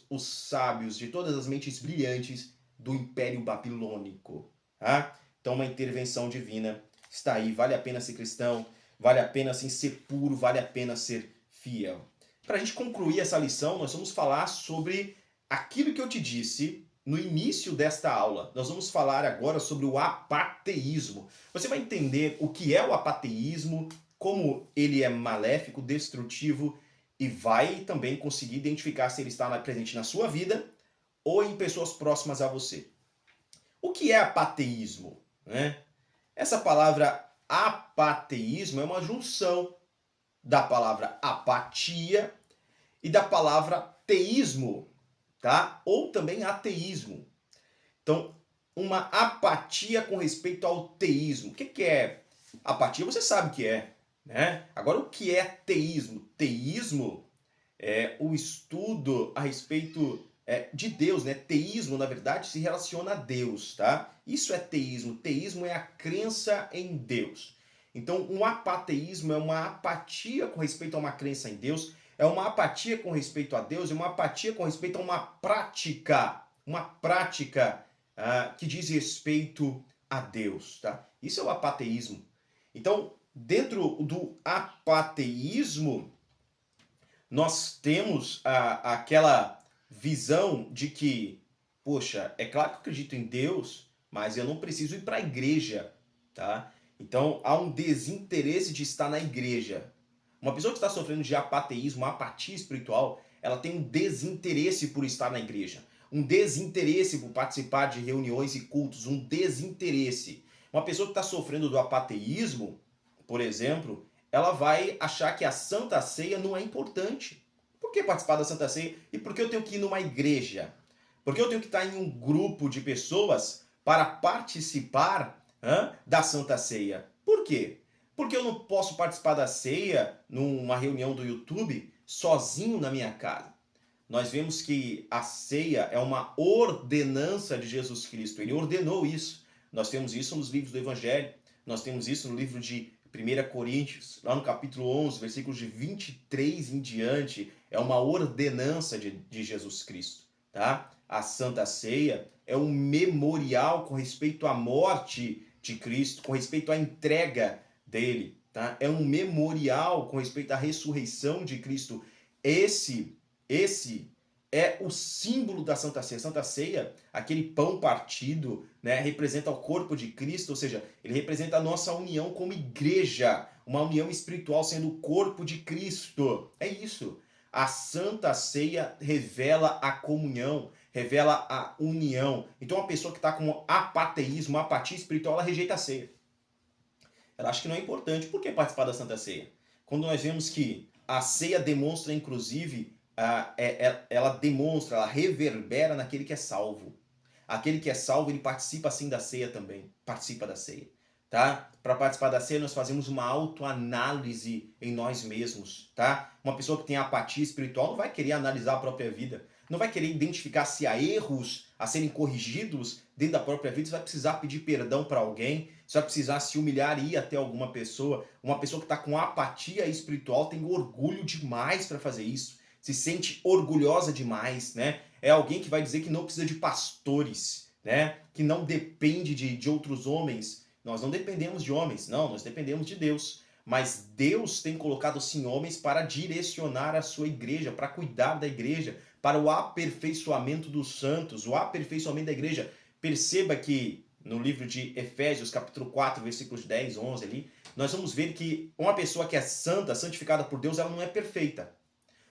os sábios, de todas as mentes brilhantes do Império Babilônico. tá? Então uma intervenção divina está aí, vale a pena ser cristão, vale a pena assim, ser puro, vale a pena ser fiel. Para a gente concluir essa lição, nós vamos falar sobre aquilo que eu te disse no início desta aula. Nós vamos falar agora sobre o apateísmo. Você vai entender o que é o apateísmo, como ele é maléfico, destrutivo e vai também conseguir identificar se ele está presente na sua vida ou em pessoas próximas a você. O que é apateísmo? Né? Essa palavra apateísmo é uma junção da palavra apatia e da palavra teísmo, tá? Ou também ateísmo. Então, uma apatia com respeito ao teísmo. O que é apatia? Você sabe o que é, né? Agora, o que é teísmo? Teísmo é o estudo a respeito de Deus, né? Teísmo, na verdade, se relaciona a Deus, tá? Isso é teísmo. Teísmo é a crença em Deus. Então, um apateísmo é uma apatia com respeito a uma crença em Deus, é uma apatia com respeito a Deus, é uma apatia com respeito a uma prática que diz respeito a Deus, tá? Isso é o apateísmo. Então, dentro do apateísmo, nós temos aquela visão de que, poxa, é claro que eu acredito em Deus, mas eu não preciso ir para a igreja, tá? Então, há um desinteresse de estar na igreja. Uma pessoa que está sofrendo de apateísmo, apatia espiritual, ela tem um desinteresse por estar na igreja, um desinteresse por participar de reuniões e cultos, um desinteresse. Uma pessoa que está sofrendo do apateísmo, por exemplo, ela vai achar que a Santa Ceia não é importante. Por que participar da Santa Ceia? E por que eu tenho que ir numa igreja? Por que eu tenho que estar em um grupo de pessoas para participar da Santa Ceia? Por quê? Porque eu não posso participar da ceia numa reunião do YouTube sozinho na minha casa. Nós vemos que a ceia é uma ordenança de Jesus Cristo. Ele ordenou isso. Nós temos isso nos livros do Evangelho. Nós temos isso no livro de 1 Coríntios, lá no capítulo 11, versículos de 23 em diante. É uma ordenança de Jesus Cristo. Tá? A Santa Ceia é um memorial com respeito à morte de Cristo, com respeito à entrega dele, tá? É um memorial com respeito à ressurreição de Cristo. Esse é o símbolo da Santa Ceia. Santa Ceia, aquele pão partido, né, representa o corpo de Cristo, ou seja, ele representa a nossa união como igreja, uma união espiritual sendo o corpo de Cristo. É isso. A Santa Ceia revela a comunhão, revela a união. Então, uma pessoa que está com apateísmo, apatia espiritual, ela rejeita a ceia. Ela acha que não é importante. Por que participar da Santa Ceia? Quando nós vemos que a ceia demonstra, inclusive, ela demonstra, ela reverbera naquele que é salvo. Aquele que é salvo, ele participa sim da ceia também. Participa da ceia. Tá? Para participar da ceia, nós fazemos uma autoanálise em nós mesmos. Tá? Uma pessoa que tem apatia espiritual não vai querer analisar a própria vida. Não vai querer identificar se há erros a serem corrigidos dentro da própria vida. Você vai precisar pedir perdão para alguém. Você vai precisar se humilhar e ir até alguma pessoa. Uma pessoa que está com apatia espiritual tem orgulho demais para fazer isso. Se sente orgulhosa demais, né? É alguém que vai dizer que não precisa de pastores, né? Que não depende de outros homens. Nós não dependemos de homens, não, nós dependemos de Deus. Mas Deus tem colocado sim homens para direcionar a sua igreja, para cuidar da igreja, para o aperfeiçoamento dos santos, o aperfeiçoamento da igreja. Perceba que no livro de Efésios, capítulo 4, versículos 10, 11 ali, nós vamos ver que uma pessoa que é santa, santificada por Deus, ela não é perfeita.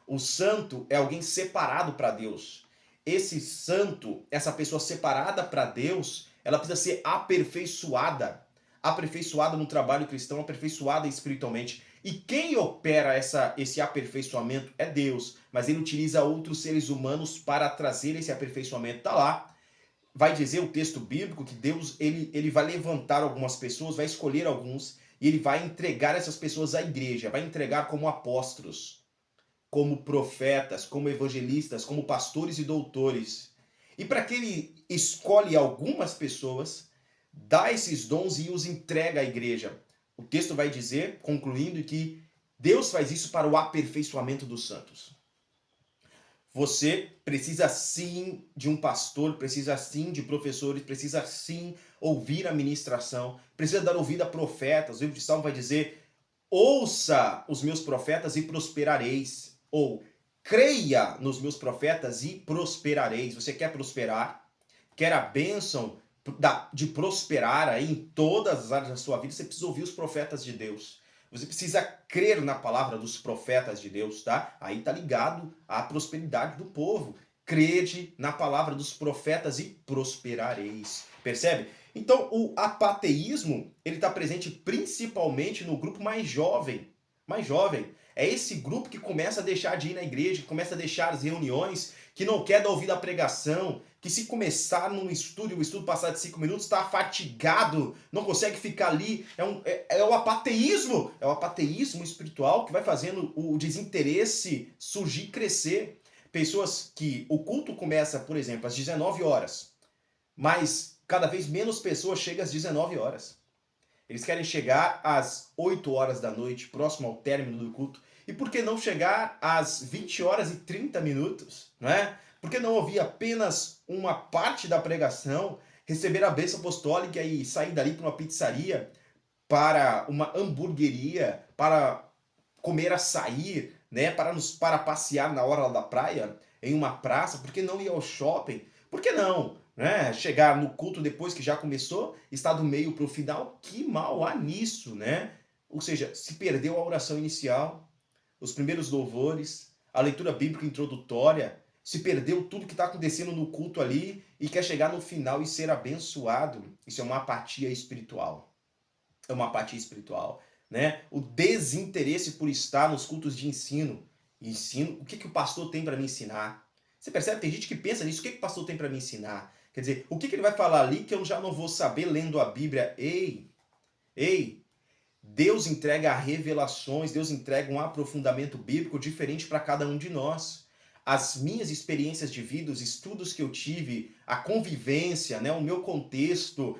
O santo é alguém separado para Deus. Esse santo, essa pessoa separada para Deus, ela precisa ser aperfeiçoada. Aperfeiçoada no trabalho cristão, aperfeiçoada espiritualmente. E quem opera esse aperfeiçoamento é Deus, mas ele utiliza outros seres humanos para trazer esse aperfeiçoamento. Está lá. Vai dizer o texto bíblico que Deus ele vai levantar algumas pessoas, vai escolher alguns, e ele vai entregar essas pessoas à igreja, vai entregar como apóstolos, como profetas, como evangelistas, como pastores e doutores. E para que ele escolhe algumas pessoas, dá esses dons e os entrega à igreja. O texto vai dizer, concluindo, que Deus faz isso para o aperfeiçoamento dos santos. Você precisa sim de um pastor, precisa sim de professores, precisa sim ouvir a ministração, precisa dar ouvido a profetas. O livro de Salmo vai dizer: ouça os meus profetas e prosperareis. Ou creia nos meus profetas e prosperareis. Você quer prosperar? Quer a bênção de prosperar aí em todas as áreas da sua vida? Você precisa ouvir os profetas de Deus. Você precisa crer na palavra dos profetas de Deus, tá? Aí tá ligado à prosperidade do povo. Crede na palavra dos profetas e prosperareis. Percebe? Então, o apateísmo, ele está presente principalmente no grupo mais jovem. Mais jovem. É esse grupo que começa a deixar de ir na igreja, que começa a deixar as reuniões, que não quer dar ouvido à pregação, que se começar num estudo e o estudo passar de 5 minutos, está fatigado, não consegue ficar ali. É o apateísmo. É o apateísmo espiritual que vai fazendo o desinteresse surgir e crescer. Pessoas que o culto começa, por exemplo, às 19 horas, mas cada vez menos pessoas chegam às 19 horas. Eles querem chegar às 8 horas da noite, próximo ao término do culto. E por que não chegar às 20 horas e 30 minutos? Não é? Por que não ouvir apenas uma parte da pregação, receber a bênção apostólica e sair dali para uma pizzaria, para uma hamburgueria, para comer açaí, né? Para passear na hora da praia, em uma praça? Por que não ir ao shopping? Por que não? Né? Chegar no culto depois que já começou, está do meio para o final, que mal há nisso, né? Ou seja, se perdeu a oração inicial, os primeiros louvores, a leitura bíblica introdutória, se perdeu tudo que está acontecendo no culto ali e quer chegar no final e ser abençoado. Isso é uma apatia espiritual. É uma apatia espiritual, né? O desinteresse por estar nos cultos de ensino. Ensino, o que o pastor tem para me ensinar? Você percebe? Tem gente que pensa nisso, o que o pastor tem para me ensinar? Quer dizer, o que ele vai falar ali que eu já não vou saber lendo a Bíblia? Ei, Deus entrega revelações, Deus entrega um aprofundamento bíblico diferente para cada um de nós. As minhas experiências de vida, os estudos que eu tive, a convivência, né, o meu contexto,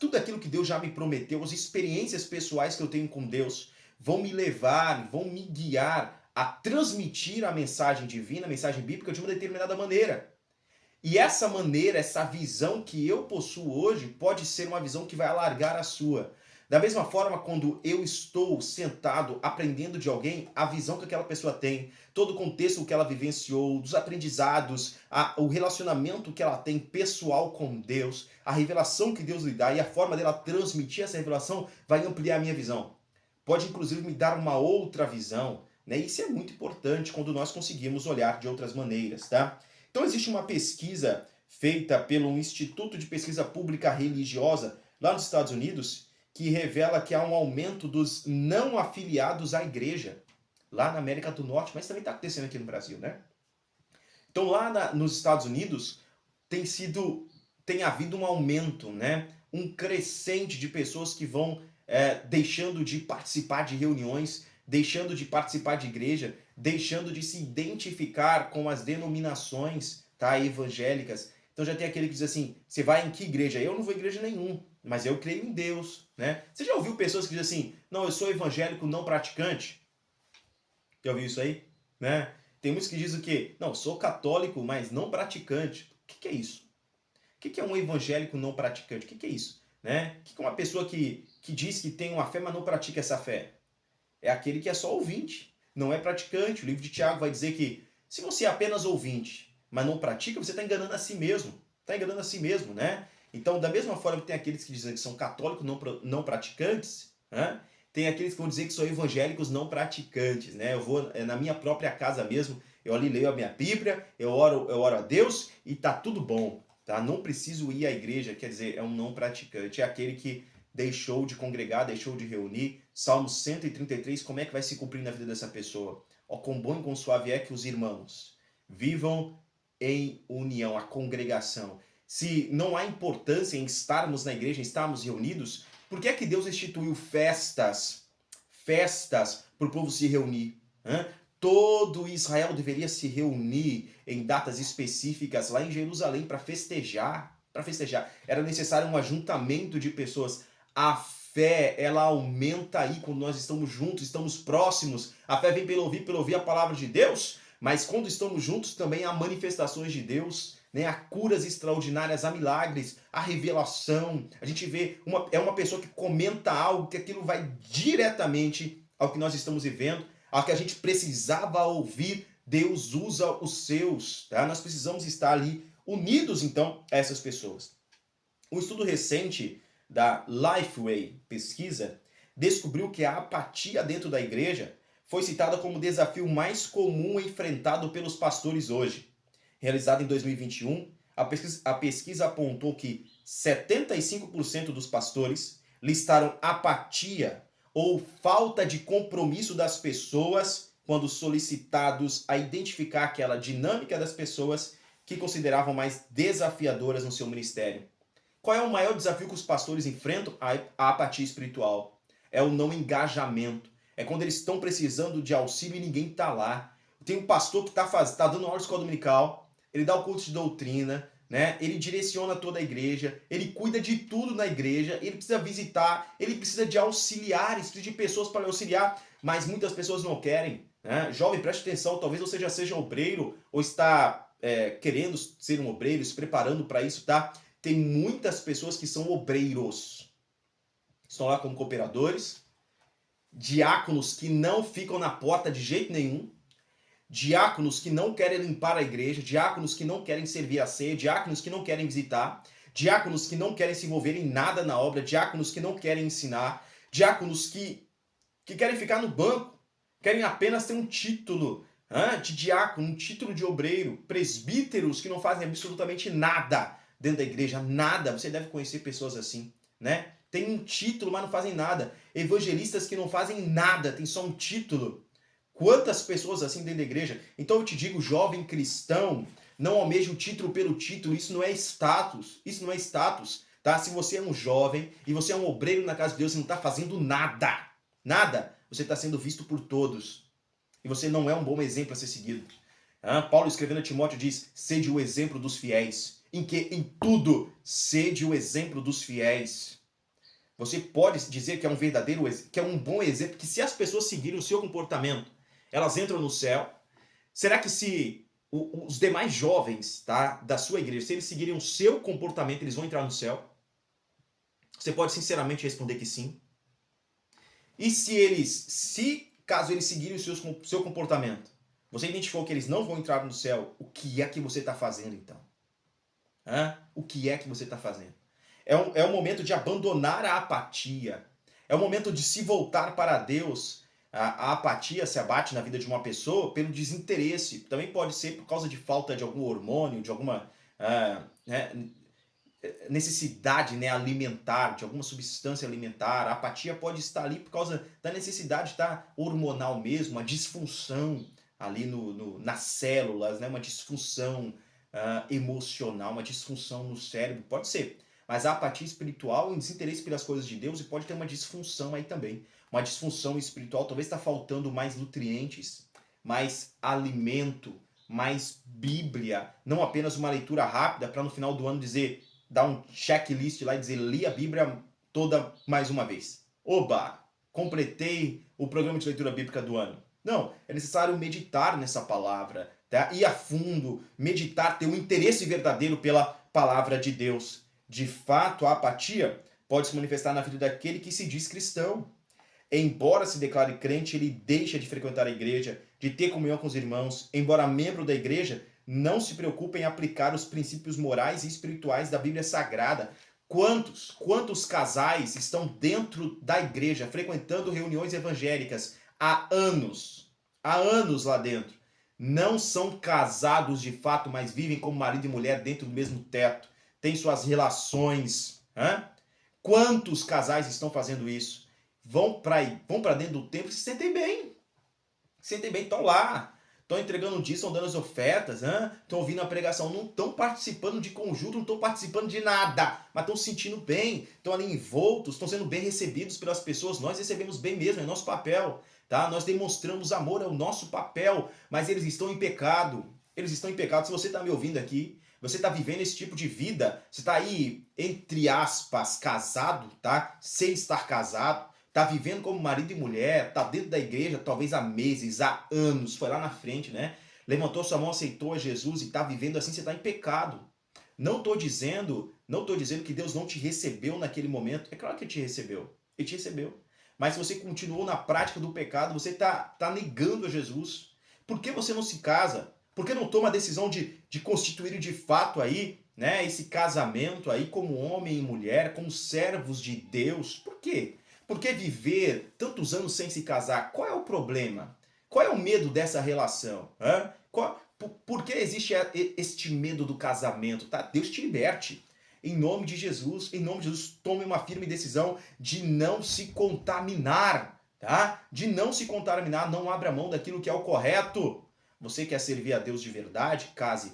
tudo aquilo que Deus já me prometeu, as experiências pessoais que eu tenho com Deus, vão me levar, vão me guiar a transmitir a mensagem divina, a mensagem bíblica de uma determinada maneira. E essa maneira, essa visão que eu possuo hoje, pode ser uma visão que vai alargar a sua. Da mesma forma, quando eu estou sentado aprendendo de alguém, a visão que aquela pessoa tem, todo o contexto que ela vivenciou, dos aprendizados, o relacionamento que ela tem pessoal com Deus, a revelação que Deus lhe dá e a forma dela transmitir essa revelação vai ampliar a minha visão. Pode inclusive me dar uma outra visão, né? Isso é muito importante quando nós conseguimos olhar de outras maneiras, tá? Então existe uma pesquisa feita pelo Instituto de Pesquisa Pública Religiosa lá nos Estados Unidos que revela que há um aumento dos não afiliados à igreja lá na América do Norte, mas também está acontecendo aqui no Brasil, né? Então lá nos Estados Unidos tem havido um aumento, né? Um crescente de pessoas que vão deixando de participar de reuniões, deixando de participar de igreja, deixando de se identificar com as denominações, tá, evangélicas. Então já tem aquele que diz assim: você vai em que igreja? Eu não vou em igreja nenhum, mas eu creio em Deus, né? Você já ouviu pessoas que dizem assim: não, eu sou evangélico não praticante? Já ouviu isso aí? Né? Tem muitos que dizem o quê? Não, sou católico, mas não praticante. O que é isso? O que é um evangélico não praticante? O que é isso? Né? O que é uma pessoa que diz que tem uma fé, mas não pratica essa fé? É aquele que é só ouvinte, não é praticante. O livro de Tiago vai dizer que se você é apenas ouvinte, mas não pratica, você está enganando a si mesmo. Está enganando a si mesmo, né? Então, da mesma forma que tem aqueles que dizem que são católicos não praticantes, né? Tem aqueles que vão dizer que são evangélicos não praticantes, né? Eu vou na minha própria casa mesmo, eu ali leio a minha Bíblia, eu oro a Deus e tá tudo bom, tá? Não preciso ir à igreja, quer dizer, é um não praticante, é aquele que deixou de congregar, deixou de reunir. Salmo 133, como é que vai se cumprir na vida dessa pessoa? Ó, quão bom e quão suave é que os irmãos vivam em união, a congregação. Se não há importância em estarmos na igreja, em estarmos reunidos, por que é que Deus instituiu festas para o povo se reunir? Hã? Todo Israel deveria se reunir em datas específicas lá em Jerusalém para festejar. Para festejar. Era necessário um ajuntamento de pessoas. A fé, ela aumenta aí quando nós estamos juntos, estamos próximos. A fé vem pelo ouvir a palavra de Deus. Mas quando estamos juntos também há manifestações de Deus, né? Há curas extraordinárias, há milagres, há revelação. A gente vê uma pessoa que comenta algo que aquilo vai diretamente ao que nós estamos vivendo, ao que a gente precisava ouvir. Deus usa os seus, tá? Nós precisamos estar ali unidos então a essas pessoas. Um estudo recente da Lifeway Pesquisa descobriu que a apatia dentro da igreja foi citada como o desafio mais comum enfrentado pelos pastores hoje. Realizada em 2021, a pesquisa apontou que 75% dos pastores listaram apatia ou falta de compromisso das pessoas quando solicitados a identificar aquela dinâmica das pessoas que consideravam mais desafiadoras no seu ministério. Qual é o maior desafio que os pastores enfrentam? A apatia espiritual. É o não engajamento. É quando eles estão precisando de auxílio e ninguém está lá. Tem um pastor que está dando aula de escola dominical, ele dá o curso de doutrina, né? Ele direciona toda a igreja, ele cuida de tudo na igreja, ele precisa visitar, ele precisa de auxiliares, precisa de pessoas para auxiliar, mas muitas pessoas não querem. Né? Jovem, preste atenção, talvez você já seja obreiro ou está querendo ser um obreiro, se preparando para isso, tá? Tem muitas pessoas que são obreiros. Estão lá como cooperadores, diáconos que não ficam na porta de jeito nenhum, diáconos que não querem limpar a igreja, diáconos que não querem servir a ceia, diáconos que não querem visitar, diáconos que não querem se envolver em nada na obra, diáconos que não querem ensinar, diáconos que querem ficar no banco, querem apenas ter um título de diácono, um título de obreiro, presbíteros que não fazem absolutamente nada dentro da igreja, nada. Você deve conhecer pessoas assim, né? Tem um título, mas não fazem nada. Evangelistas que não fazem nada, tem só um título. Quantas pessoas assim dentro da igreja? Então eu te digo, jovem cristão, não almeje o título pelo título, isso não é status, tá? Se você é um jovem e você é um obreiro na casa de Deus e não está fazendo nada, você está sendo visto por todos. E você não é um bom exemplo a ser seguido. Paulo escrevendo a Timóteo diz, sede o exemplo dos fiéis. Em que? Em tudo, sede o exemplo dos fiéis. Você pode dizer que é um verdadeiro, que é um bom exemplo, que se as pessoas seguirem o seu comportamento, elas entram no céu. Será que se os demais jovens, tá, da sua igreja, se eles seguirem o seu comportamento, eles vão entrar no céu? Você pode sinceramente responder que sim. E caso eles seguirem o seu comportamento, você identificou que eles não vão entrar no céu, o que é que você está fazendo então? O que é que você está fazendo? É o momento de abandonar a apatia. É o momento de se voltar para Deus. A apatia se abate na vida de uma pessoa pelo desinteresse. Também pode ser por causa de falta de algum hormônio, de alguma necessidade, né, alimentar, de alguma substância alimentar. A apatia pode estar ali por causa da necessidade, tá, hormonal mesmo, uma disfunção ali nas células, né, uma disfunção emocional, uma disfunção no cérebro, pode ser. Mas a apatia espiritual é um desinteresse pelas coisas de Deus e pode ter uma disfunção aí também. Uma disfunção espiritual, talvez está faltando mais nutrientes, mais alimento, mais Bíblia, não apenas uma leitura rápida para no final do ano dizer, dar um checklist lá e dizer, li a Bíblia toda mais uma vez. Oba! Completei o programa de leitura bíblica do ano. Não, é necessário meditar nessa palavra, tá? Ir a fundo, meditar, ter um interesse verdadeiro pela palavra de Deus. De fato, a apatia pode se manifestar na vida daquele que se diz cristão. Embora se declare crente, ele deixa de frequentar a igreja, de ter comunhão com os irmãos. Embora membro da igreja, não se preocupa em aplicar os princípios morais e espirituais da Bíblia Sagrada. Quantos casais estão dentro da igreja, frequentando reuniões evangélicas há anos lá dentro? Não são casados de fato, mas vivem como marido e mulher dentro do mesmo teto. Têm suas relações. Quantos casais estão fazendo isso? Vão para dentro do templo e se sentem bem. Estão lá. Estão entregando o dízimo, estão dando as ofertas, estão ouvindo a pregação, não estão participando de conjunto, não estão participando de nada, mas estão se sentindo bem, estão ali envoltos, estão sendo bem recebidos pelas pessoas. Nós recebemos bem mesmo, é nosso papel, tá? Nós demonstramos amor, é o nosso papel, mas eles estão em pecado. Se você está me ouvindo aqui, você está vivendo esse tipo de vida, você está aí, entre aspas, casado, tá? Sem estar casado, tá vivendo como marido e mulher, tá dentro da igreja talvez há meses, há anos, foi lá na frente, né? levantou sua mão, aceitou a Jesus e está vivendo assim, você está em pecado. Não estou dizendo que Deus não te recebeu naquele momento. É claro que ele te recebeu. Ele te recebeu. Mas se você continuou na prática do pecado, você está negando a Jesus. Por que você não se casa? Por que não toma a decisão de constituir de fato aí, né, esse casamento aí como homem e mulher, como servos de Deus? Por quê? Por que viver tantos anos sem se casar? Qual é o problema? Qual é o medo dessa relação? Por que existe este medo do casamento? Tá? Deus te liberte. Em nome de Jesus, tome uma firme decisão de não se contaminar, tá? De não se contaminar, não abra mão daquilo que é o correto. Você quer servir a Deus de verdade? Case.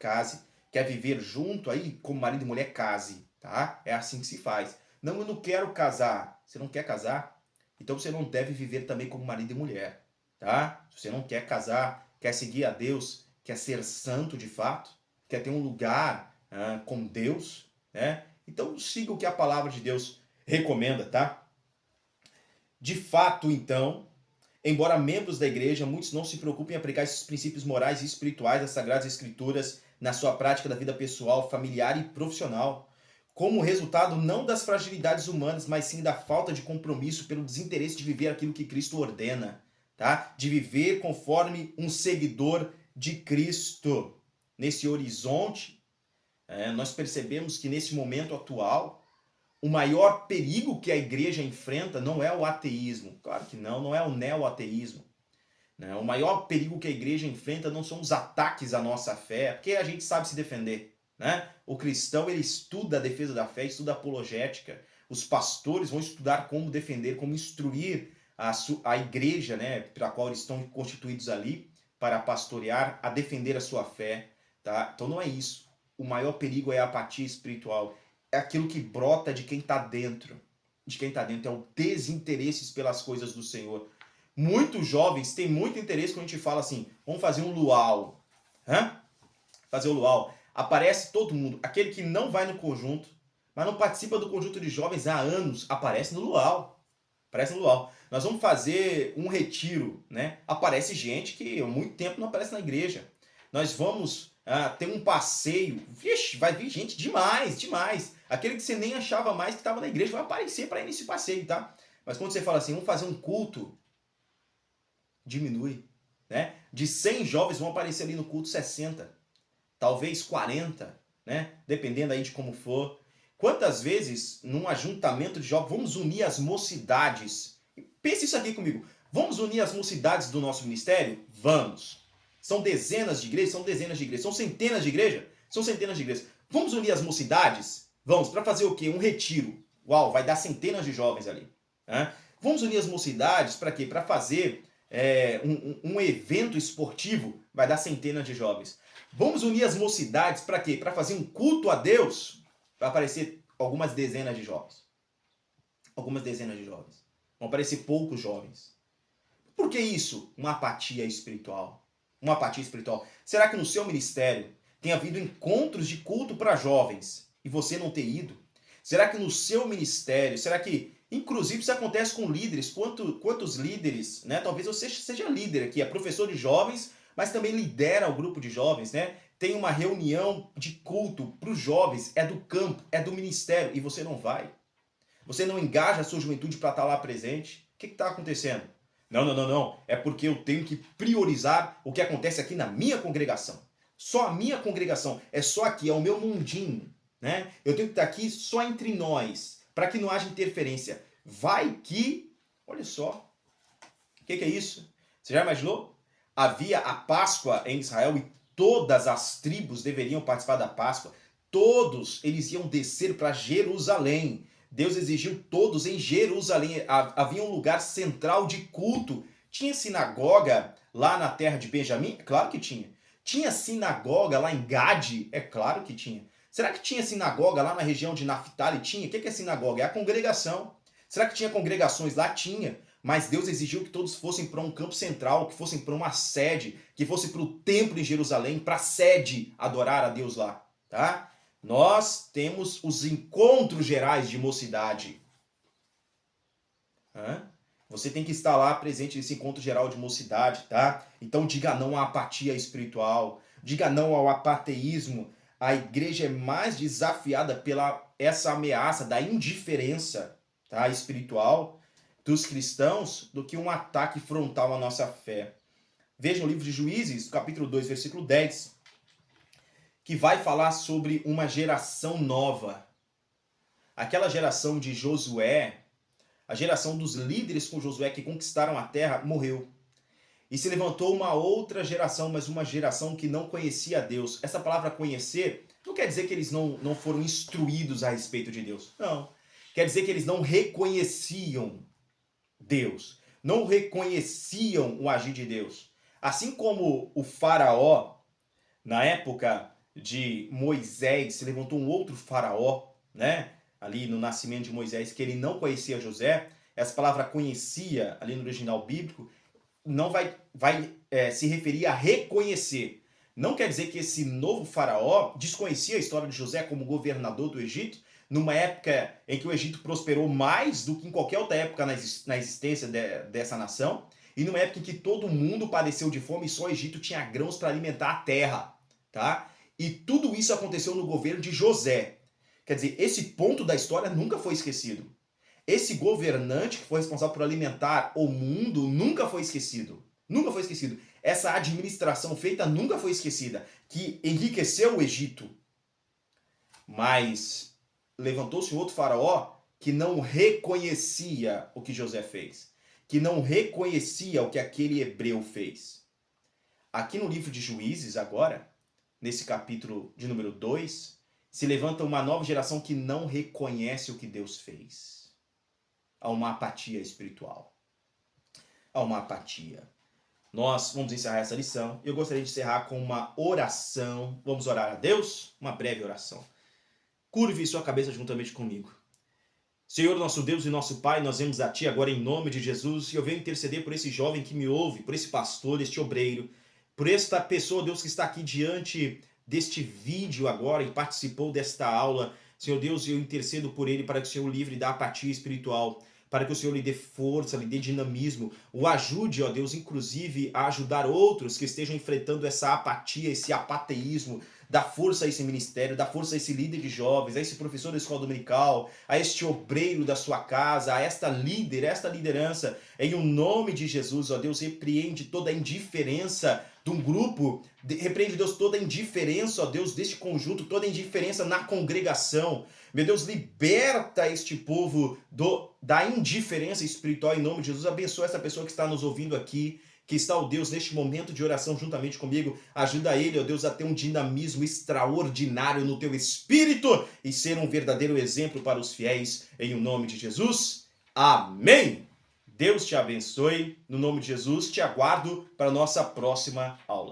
Case. Quer viver junto aí, como marido e mulher? Case, tá? É assim que se faz. Não, eu não quero casar. Você não quer casar? Então você não deve viver também como marido e mulher, tá? Se você não quer casar, quer seguir a Deus, quer ser santo de fato, quer ter um lugar com Deus, né? Então siga o que a palavra de Deus recomenda, tá? De fato, então, embora membros da igreja, muitos não se preocupem em aplicar esses princípios morais e espirituais das Sagradas Escrituras na sua prática da vida pessoal, familiar e profissional, como resultado não das fragilidades humanas, mas sim da falta de compromisso pelo desinteresse de viver aquilo que Cristo ordena, tá? De viver conforme um seguidor de Cristo. Nesse horizonte, nós percebemos que nesse momento atual, o maior perigo que a igreja enfrenta não é o ateísmo. Claro que não, não é o neo-ateísmo. Né? O maior perigo que a igreja enfrenta não são os ataques à nossa fé, porque a gente sabe se defender. Né? O cristão ele estuda a defesa da fé, estuda a apologética. Os pastores vão estudar como defender, como instruir a igreja, né, para a qual eles estão constituídos ali, para pastorear, a defender a sua fé. Tá? Então não é isso. O maior perigo é a apatia espiritual. É aquilo que brota de quem está dentro. De quem está dentro. É o desinteresse pelas coisas do Senhor. Muitos jovens têm muito interesse quando a gente fala assim, vamos fazer um luau. Fazer o luau. Aparece todo mundo. Aquele que não vai no conjunto, mas não participa do conjunto de jovens há anos, aparece no luau. Aparece no luau. Nós vamos fazer um retiro, né? Aparece gente que há muito tempo não aparece na igreja. Nós vamos ter um passeio. Vixe, vai vir gente demais, demais. Aquele que você nem achava mais que estava na igreja vai aparecer para ir nesse passeio, tá? Mas quando você fala assim, vamos fazer um culto, diminui, né? De 100 jovens vão aparecer ali no culto 60, talvez 40, né? Dependendo aí de como for. Quantas vezes num ajuntamento de jovens vamos unir as mocidades? Pense isso aqui comigo. Vamos unir as mocidades do nosso ministério? Vamos. São dezenas de igrejas? São dezenas de igrejas. São centenas de igrejas? São centenas de igrejas. Vamos unir as mocidades? Vamos. Para fazer o quê? Um retiro. Uau, vai dar centenas de jovens ali. Né? Vamos unir as mocidades para quê? Para fazer um evento esportivo? Vai dar centenas de jovens. Vamos unir as mocidades para quê? Para fazer um culto a Deus? Vai aparecer algumas dezenas de jovens. Algumas dezenas de jovens. Vão aparecer poucos jovens. Por que isso? Uma apatia espiritual. Uma apatia espiritual. Será que no seu ministério tem havido encontros de culto para jovens e você não ter ido? Será que no seu ministério, será que, inclusive, isso acontece com líderes? Quantos líderes, né? Talvez você seja líder aqui, é professor de jovens, mas também lidera o grupo de jovens, né? Tem uma reunião de culto para os jovens, é do campo, é do ministério, e você não vai. Você não engaja a sua juventude para estar lá presente. O que está acontecendo? Não. É porque eu tenho que priorizar o que acontece aqui na minha congregação. Só a minha congregação. É só aqui, é o meu mundinho. Né? Eu tenho que estar aqui só entre nós, para que não haja interferência. Vai que... Olha só. O que é isso? Você já imaginou? Havia a Páscoa em Israel e todas as tribos deveriam participar da Páscoa. Todos eles iam descer para Jerusalém. Deus exigiu todos em Jerusalém. Havia um lugar central de culto. Tinha sinagoga lá na terra de Benjamim? Claro que tinha. Tinha sinagoga lá em Gade? É claro que tinha. Será que tinha sinagoga lá na região de Naphtali? Tinha. O que é sinagoga? É a congregação. Será que tinha congregações lá? Tinha. Mas Deus exigiu que todos fossem para um campo central, que fossem para uma sede, que fosse para o templo em Jerusalém, para a sede adorar a Deus lá. Tá? Nós temos os encontros gerais de mocidade. Você tem que estar lá presente nesse encontro geral de mocidade, tá? Então diga não à apatia espiritual, diga não ao apateísmo. A igreja é mais desafiada pela essa ameaça da indiferença, tá, espiritual dos cristãos do que um ataque frontal à nossa fé. Veja o livro de Juízes, capítulo 2, versículo 10, que vai falar sobre uma geração nova. Aquela geração de Josué, a geração dos líderes com Josué que conquistaram a terra, morreu. E se levantou uma outra geração, mas uma geração que não conhecia Deus. Essa palavra conhecer não quer dizer que eles não foram instruídos a respeito de Deus. Não. Quer dizer que eles não reconheciam Deus. Não reconheciam o agir de Deus. Assim como o faraó, na época de Moisés, se levantou um outro faraó, né? Ali no nascimento de Moisés, que ele não conhecia José. Essa palavra conhecia, ali no original bíblico, não vai se referir a reconhecer. Não quer dizer que esse novo faraó desconhecia a história de José como governador do Egito, numa época em que o Egito prosperou mais do que em qualquer outra época na existência dessa nação, e numa época em que todo mundo padeceu de fome e só o Egito tinha grãos para alimentar a terra, tá? E tudo isso aconteceu no governo de José. Quer dizer, esse ponto da história nunca foi esquecido. Esse governante que foi responsável por alimentar o mundo nunca foi esquecido. Nunca foi esquecido. Essa administração feita nunca foi esquecida, que enriqueceu o Egito. Mas levantou-se um outro faraó que não reconhecia o que José fez, que não reconhecia o que aquele hebreu fez. Aqui no livro de Juízes, agora, nesse capítulo de número 2, se levanta uma nova geração que não reconhece o que Deus fez. Há uma apatia espiritual. Há uma apatia. Nós vamos encerrar essa lição. Eu gostaria de encerrar com uma oração. Vamos orar a Deus? Uma breve oração. Curve sua cabeça juntamente comigo. Senhor, nosso Deus e nosso Pai, nós vemos a Ti agora em nome de Jesus e eu venho interceder por esse jovem que me ouve, por esse pastor, este obreiro, por esta pessoa, Deus, que está aqui diante deste vídeo agora e participou desta aula. Senhor Deus, eu intercedo por ele para que o Senhor o livre da apatia espiritual, para que o Senhor lhe dê força, lhe dê dinamismo, o ajude, ó Deus, inclusive a ajudar outros que estejam enfrentando essa apatia, esse apateísmo. Dá força a esse ministério, dá força a esse líder de jovens, a esse professor da escola dominical, a este obreiro da sua casa, a esta líder, esta liderança. Em o nome de Jesus, ó Deus, repreende toda a indiferença de um grupo, repreende, Deus, toda a indiferença, ó Deus, deste conjunto, toda a indiferença na congregação. Meu Deus, liberta este povo da indiferença espiritual em nome de Jesus. Abençoa essa pessoa que está nos ouvindo aqui, que está, ó Deus, neste momento de oração juntamente comigo. Ajuda ele, ó Deus, a ter um dinamismo extraordinário no teu espírito e ser um verdadeiro exemplo para os fiéis, em o nome de Jesus. Amém! Deus te abençoe. No nome de Jesus, te aguardo para a nossa próxima aula.